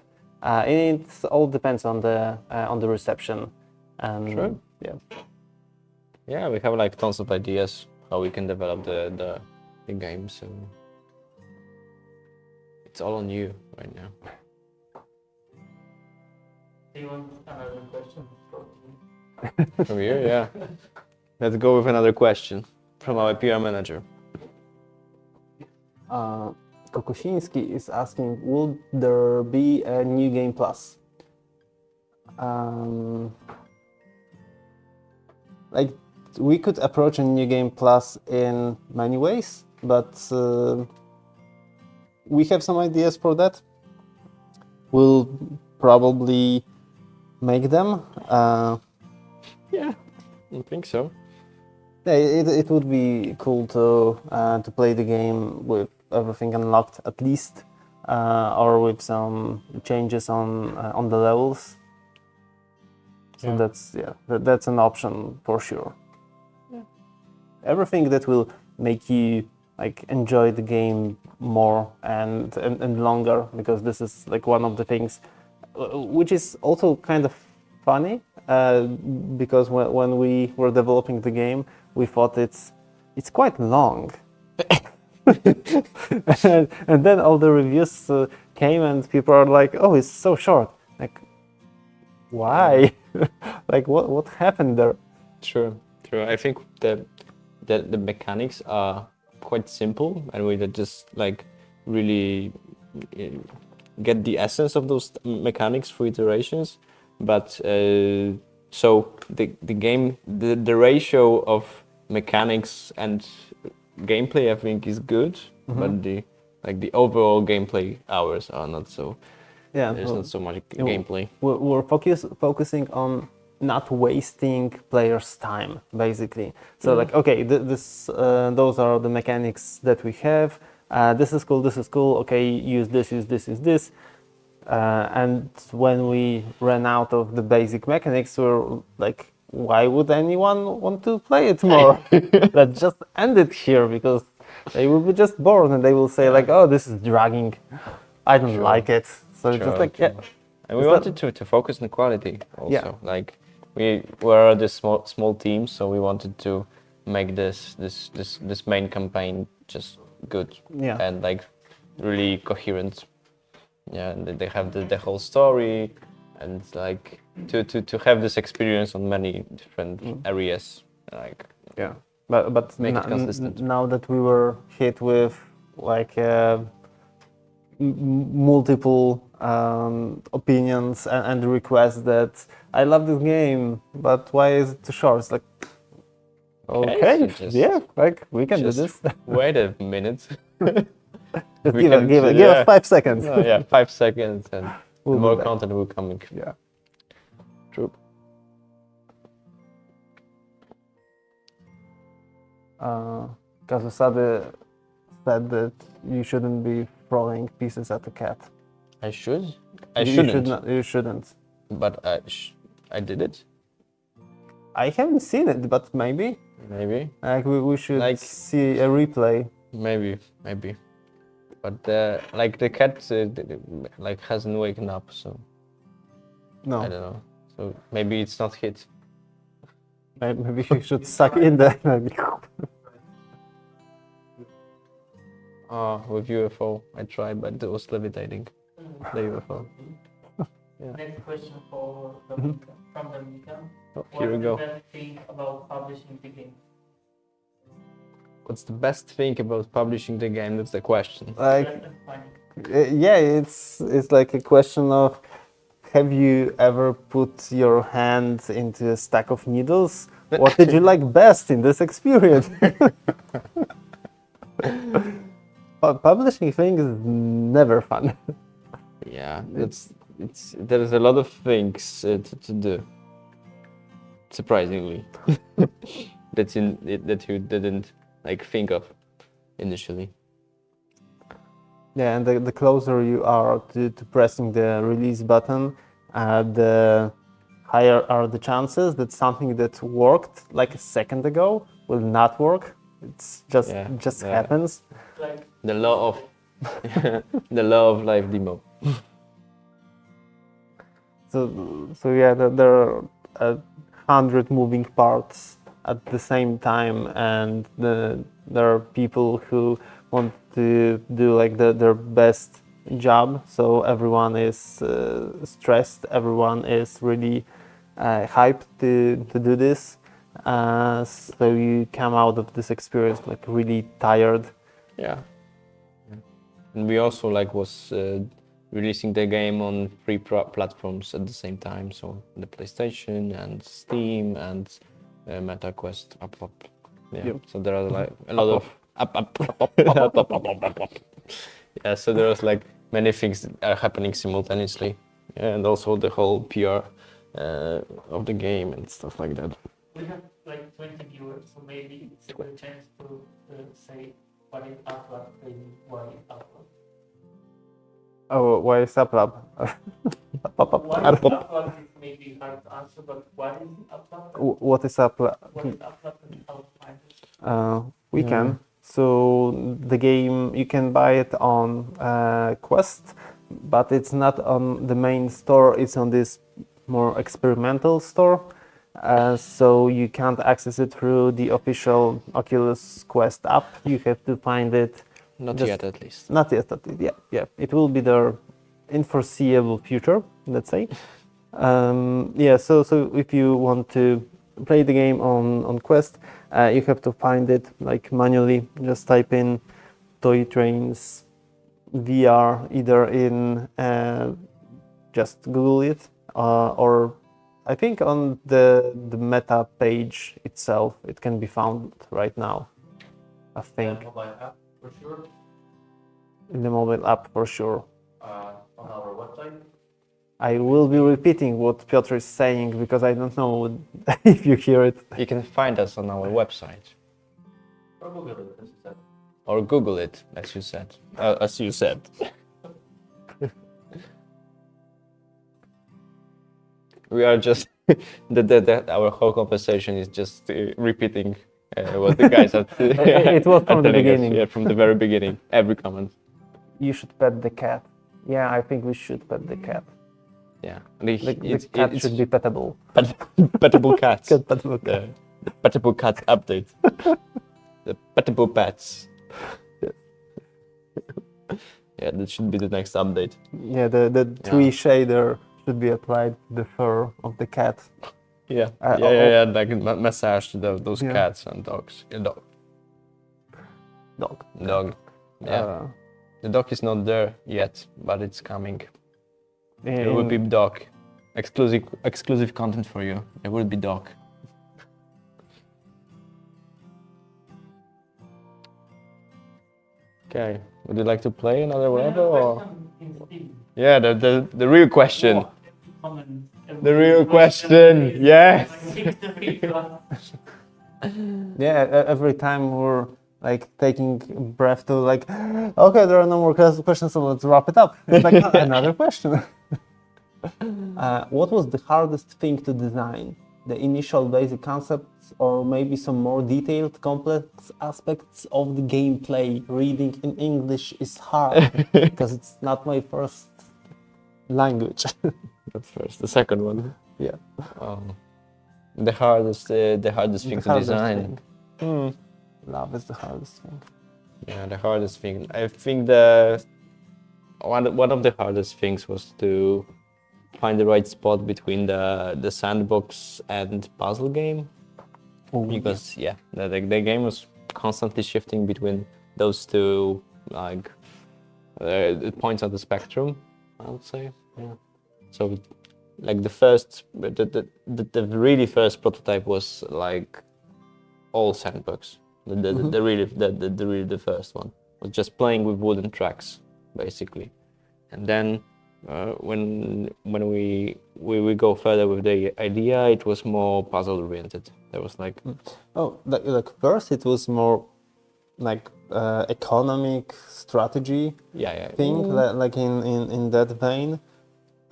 It all depends on the reception. And Sure. yeah. Yeah, we have like tons of ideas how we can develop the game. So it's all on you right now. Do you want another question? From you, yeah. Let's go with another question from our PR manager. Kokosiński is asking, will there be a new game plus? Like, we could approach a new game plus in many ways, but we have some ideas for that. We'll probably make them. Yeah, I think so. Yeah, it would be cool to play the game with everything unlocked at least, or with some changes on the levels. So Yeah. that's an option for sure. Yeah. Everything that will make you like enjoy the game more and longer, because this is like one of the things which is also kind of funny, because when we were developing the game, we thought it's quite long. and then all the reviews came and people are like, oh, it's so short. Like, why? Like, what happened there? True. I think the mechanics are quite simple, and we just like really get the essence of those mechanics through iterations. But so the game, the ratio of mechanics and gameplay, I think, is good, but the overall gameplay hours are not so. Yeah, There's not so much gameplay. We're focusing on not wasting players' time, basically. So like, okay, those are the mechanics that we have. This is cool. Okay, use this. And when we ran out of the basic mechanics, we're like, why would anyone want to play it more? Let's just end it here, because they will be just bored and they will say like, oh, this is dragging. I don't like it. So it's just like, yeah. And we wanted to focus on quality also. Yeah. Like we were this small team, so we wanted to make this main campaign just good. Yeah. And like really coherent. Yeah, and they have the whole story, and like to have this experience on many different areas. Like Yeah, but Make it consistent. Now that we were hit with like multiple opinions and requests that I love this game, but why is it too short? It's like, okay, so just- yeah, like we can do just this. wait a minute. Just we give can- us yeah. 5 seconds. No, yeah, 5 seconds, and We'll do more that. content will come. Yeah. True. Kazusade said that you shouldn't be throwing pieces at the cat. I should. I You shouldn't. should not, you shouldn't. But I did it. I haven't seen it, but maybe. Maybe. Like we should Like- see a replay. Maybe. But like the cat like hasn't waken up, so No, I don't know. So maybe it's not hit. maybe you should suck in there. Maybe. With UFO, I tried, but it was levitating. The UFO. Next question for from the. Oh, What here we is go. the best thing about publishing the game? What's the best thing about publishing the game? That's the question. Like, That's funny. yeah, it's like a question of, have you ever put your hand into a stack of needles? What did you like best in this experience? Publishing things is never fun. Yeah, there's a lot of things to do. Surprisingly, that you didn't like think of initially. Yeah, and the closer you are to pressing the release button, the higher are the chances that something that worked like a second ago will not work. It's just happens. Like, The law of the law of live demo. So yeah, there are 100 moving parts at the same time, and there are people who want to do like their best job. So everyone is stressed. Everyone is really hyped to do this. So you come out of this experience like really tired. Yeah. And we also like was releasing the game on three platforms at the same time, so the PlayStation and Steam and MetaQuest up. Yeah. Yep. So there are like a lot of up. Yeah. So there was like many things that are happening simultaneously, and also the whole PR of the game and stuff like that. we have like 20 viewers, so maybe it's a good chance to say what is upload and why upload. Oh, why is Uplab? What is upload is maybe hard to answer, but what is upload? What is Uplab? What is upload and how to find it? We can. So the game, you can buy it on Quest, but it's not on the main store. It's on this more experimental store. So you can't access it through the official Oculus Quest app. You have to find it. Not Just- yet, at least. Not yet. Yeah. It will be there in foreseeable future, let's say. So if you want to play the game on Quest, you have to find it like manually. Just type in Toy Trains VR either in just Google it or I think on the Meta page itself it can be found right now. I think mobile app for sure. in the mobile app for sure. On our website. I will be repeating what Piotr is saying because I don't know if you hear it. You can find us on our website Or Google it, as you said. or Google it, as you said. We are just our whole conversation is just repeating what the guys are. It was from the telling us. beginning. Yeah, from the very beginning. Every comment. You should pet the cat. Yeah, I think we should pet the cat. Yeah, The cat should be petable. Petable cats. Petable cat. The petable cat update. The petable pets. Yeah, that should be the next update. Yeah, the tree shader should be applied to the fur of the cat. Yeah, like massage to those Yeah. cats and dogs. Dog. Yeah, the dog is not there yet, but it's coming. There will be dog. Exclusive content for you. There will be dog. Okay, would you like to play another level or? Yeah, the real question. The real question. Yes. Yeah, every time we're like taking breath to like, okay, there are no more questions, so let's wrap it up. It's like another question. What was the hardest thing to design? The initial basic concepts, or maybe some more detailed, complex aspects of the gameplay? Reading in English is hard because it's not my first language. At first, the second one. Yeah. The hardest thing to design. Love is the hardest thing. Yeah, the hardest thing. I think one of the hardest things was to find the right spot between the sandbox and puzzle game. Because the game was constantly shifting between those two like points on the spectrum, I would say. Yeah. So like the really first prototype was like all sandbox. The really the first one was just playing with wooden tracks basically, and then when we go further with the idea, it was more puzzle oriented. There was like like first it was more like economic strategy thing, like in that vein.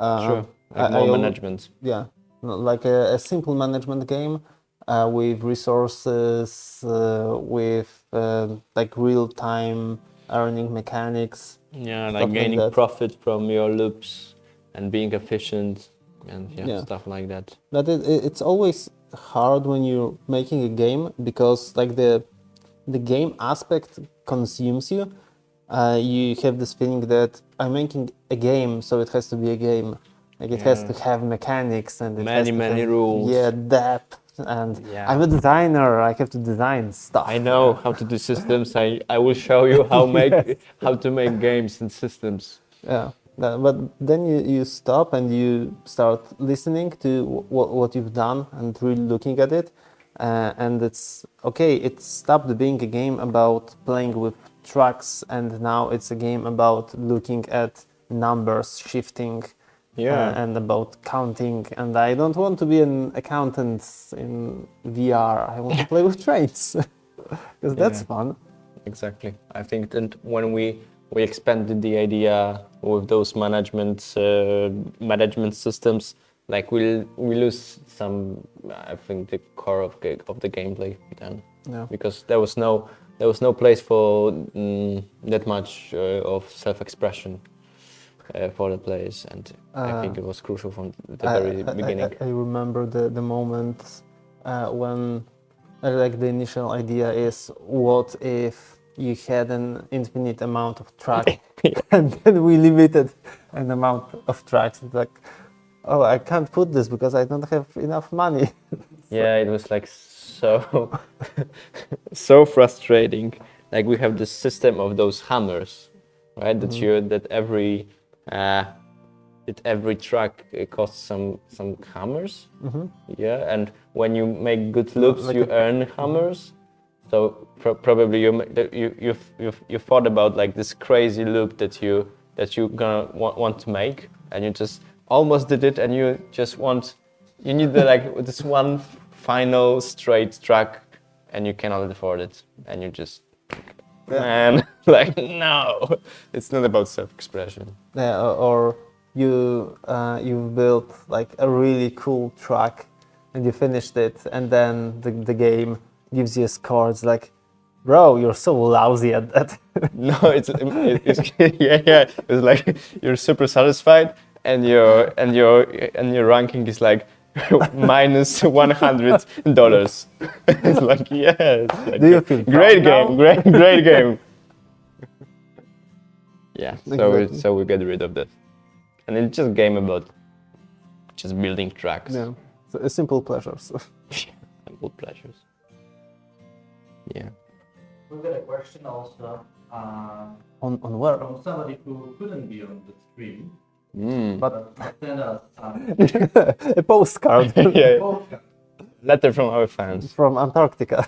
Sure, like more management. Yeah, like a simple management game with resources, with like real-time earning mechanics. Yeah, stuff like gaining that. profit from your loops and being efficient and stuff like that. But it's always hard when you're making a game because like the game aspect consumes you. You have this feeling that I'm making a game, so it has to be a game. Like it has to have mechanics and it has to many have, rules. Yeah, depth. And I'm a designer. I have to design stuff. I know how to do systems. I will show you how how to make games and systems. Yeah, but then you stop and you start listening to what you've done and really looking at it, and it's okay. It stopped being a game about playing with tracks, and now it's a game about looking at numbers shifting. And about counting, and I don't want to be an accountant in VR. I want to play with trains because that's fun. Exactly. I think that when we expanded the idea with those management systems, like we lose some. I think the core of the gameplay then, because there was no place for that much of self-expression. For the players, and I think it was crucial from the very beginning. I remember the moment when like the initial idea is, what if you had an infinite amount of tracks and then we limited an amount of tracks. It's like, oh, I can't put this because I don't have enough money. Yeah, it was like so frustrating. Like we have this system of those hammers, right? That every track costs some hammers. Yeah, and when you make good loops, like you earn hammers. So probably you thought about like this crazy loop that you gonna want to make, and you just almost did it, and you need like this one final straight track, and you cannot afford it, and you just. Man, like no, it's not about self-expression. Yeah, or you've built like a really cool track, and you finished it, and then the game gives you a score. It's like, bro, you're so lousy at that. No, it's yeah. It's like you're super satisfied, and your ranking is like minus $100. It's like, yes. Like, do you feel great game, great game. Yeah, Exactly. so we get rid of that, and it's just a game about just building tracks. Yeah, so simple pleasures. Simple pleasures. Yeah. We got a question also on where? from somebody who couldn't be on the stream, But send us some a postcard Letter from our fans. from Antarctica.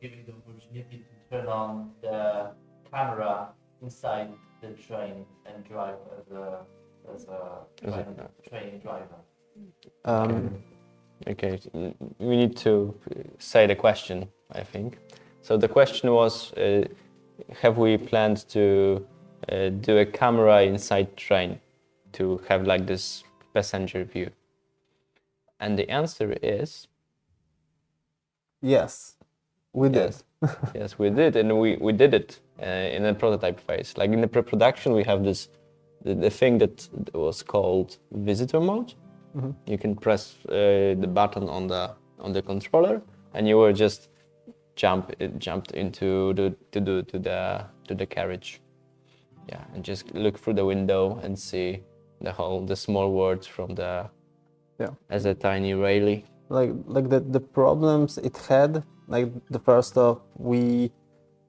giving the opportunity to turn on the camera inside the train and drive as a train driver. Okay, we need to say the question, I think. So the question was, have we planned to do a camera inside train to have like this passenger view? And the answer is Yes, we did. yes, we did, and we did it in a prototype phase. Like in the pre-production, we have the thing that was called visitor mode. You can press the button on the controller, and you will just jumped into the carriage. Yeah, and just look through the window and see the small world from the as a tiny railie. Like the problems it had like the first off, we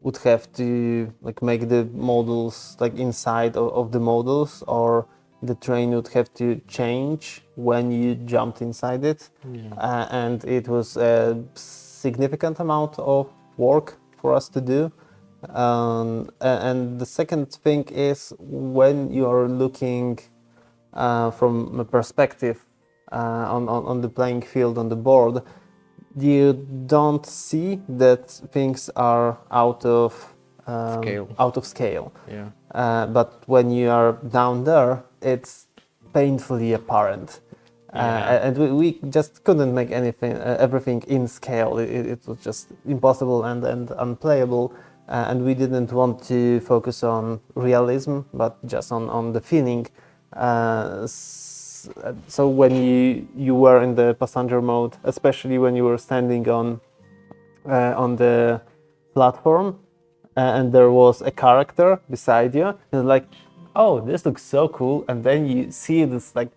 would have to like make the models like inside of the models, or the train would have to change when you jumped inside it. And it was a significant amount of work for us to do. And the second thing is, when you are looking from a perspective on the playing field, on the board, you don't see that things are out of scale. Yeah. But when you are down there, it's painfully apparent. And we just couldn't make everything in scale. It was just impossible and unplayable. And we didn't want to focus on realism, but just on the feeling. So when you were in the passenger mode, especially when you were standing on the platform, and there was a character beside you, it's like, oh, this looks so cool. And then you see this like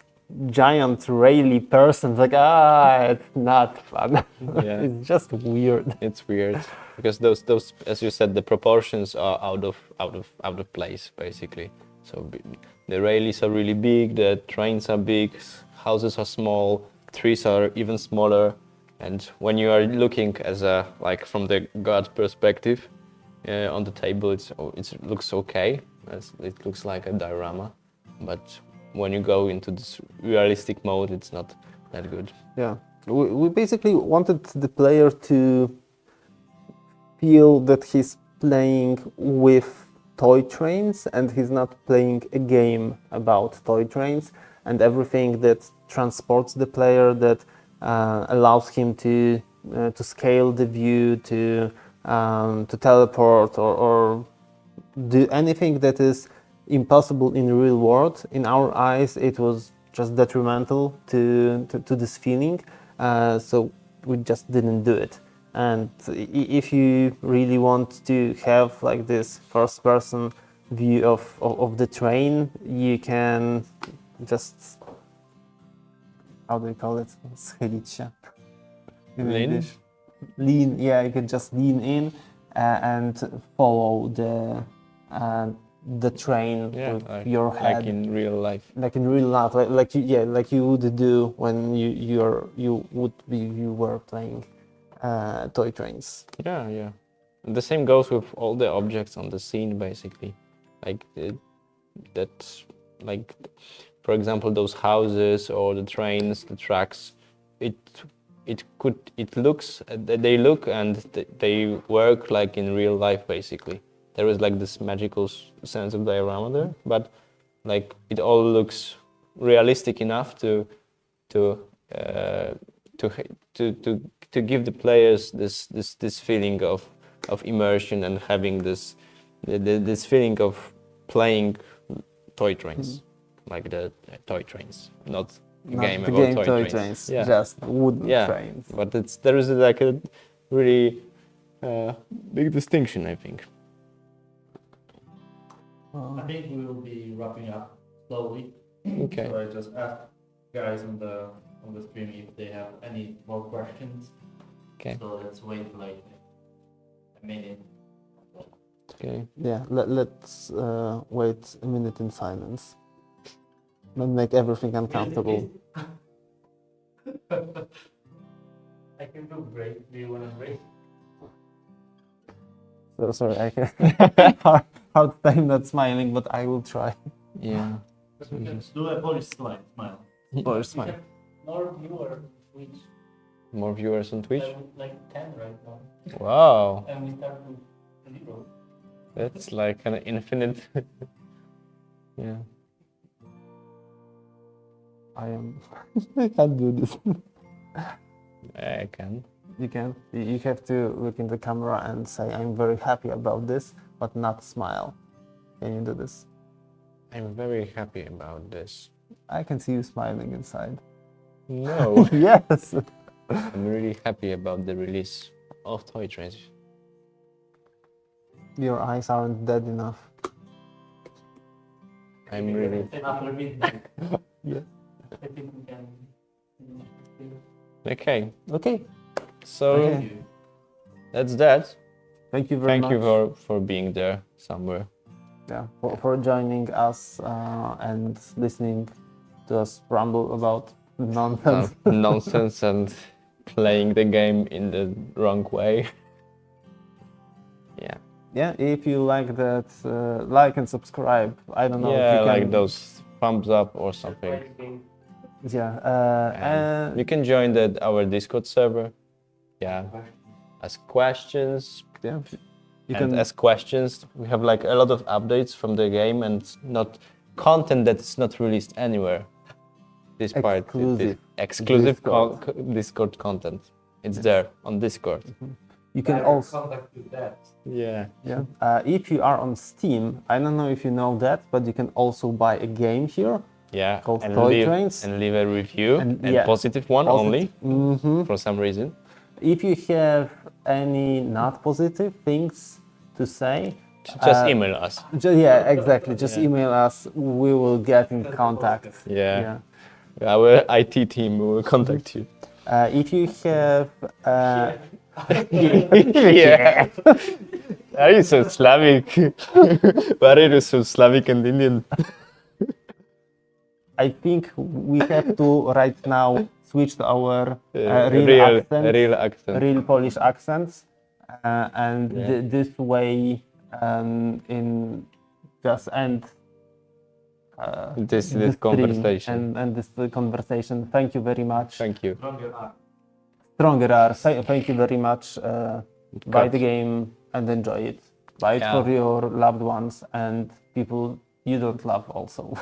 giant raily person, like, it's not fun. Yeah. It's just weird. It's weird because those as you said, the proportions are out of place basically. So the railies are really big, the trains are big, houses are small, trees are even smaller, and when you are looking as a like from the god perspective on the table, it looks okay. It looks like a diorama, but when you go into this realistic mode, it's not that good. Yeah, we basically wanted the player to feel that he's playing with toy trains and he's not playing a game about toy trains, and everything that transports the player, that allows him to scale the view, to teleport, or do anything that is impossible in the real world. In our eyes, it was just detrimental to this feeling, so we just didn't do it. And if you really want to have like this first-person view of the train, you can just, how do you call it? Schylić się. In Lean? English. Lean, yeah, you can just lean in and follow the train with like, your head. like in real life. Like in real life, like you would do when you were playing toy trains. Yeah. And the same goes with all the objects on the scene, basically. Like like, for example, those houses or the trains, the tracks. They look and they work like in real life, basically. There is like this magical sense of diorama there, but like it all looks realistic enough to give the players this feeling of immersion and having this feeling of playing toy trains, like the toy trains, not a game the about game toy trains. Yeah. Just wooden Yeah, trains. but there is like a really big distinction, I think. I think we will be wrapping up slowly. Okay. So I just ask guys on the stream if they have any more questions. Okay. So let's wait like a minute. Okay. Yeah, let's wait a minute in silence. Don't make everything uncomfortable. I can do break. Do you want to break? So sorry, I can hard time not smiling, but I will try. Yeah. We can do a Polish smile. Polish smile. More viewers on Twitch. More viewers on Twitch? Like 10 right now. Wow. And we start with 0. That's like an infinite. Yeah. I can't do this. I can. You can. You have to look in the camera and say, I'm very happy about this, but not smile. Can you do this? I'm very happy about this. I can see you smiling inside. No. Yes. I'm really happy about the release of Toy Trains. Your eyes aren't dead enough. I'm really. After midnight. Yeah. I think we can. Okay. Okay. So. Okay. that's that. Thank you very Thank much. you for being there somewhere. Yeah, for joining us and listening to us ramble about nonsense. Nonsense and playing the game in the wrong way. Yeah. Yeah, if you like that, like and subscribe. I don't know if Yeah, you can. like those thumbs up or something. Right game. Yeah, And you can join our Discord server. Yeah. Ask questions. yeah, you And can. ask questions. We have like a lot of updates from the game and not content that's not released anywhere. This part, Exclusive. exclusive Discord. Discord content. It's there on Discord. You can Direct also. contact with that. Yeah. Yeah. If you are on Steam, I don't know if you know that, but you can also buy a game here. Yeah. Called and Toy leave, Trains. and leave a review And, and yeah, positive one only Mm-hmm. for some reason. If you have any not positive things to say, Just email us. yeah, exactly. Just Yeah. email us. We will get in contact. Yeah. Our IT team will contact you. If you have, Yeah. Are you so Slavic? Why are you so Slavic and Indian? I think we have to right now switch to our real accent. real Polish accents, and Yeah. this way, in just end This stream conversation. and this conversation. Thank you very much. Thank you. Stronger are. Thank you very much. Buy Cut. the game and enjoy it. Buy it Yeah. for your loved ones and people you don't love also.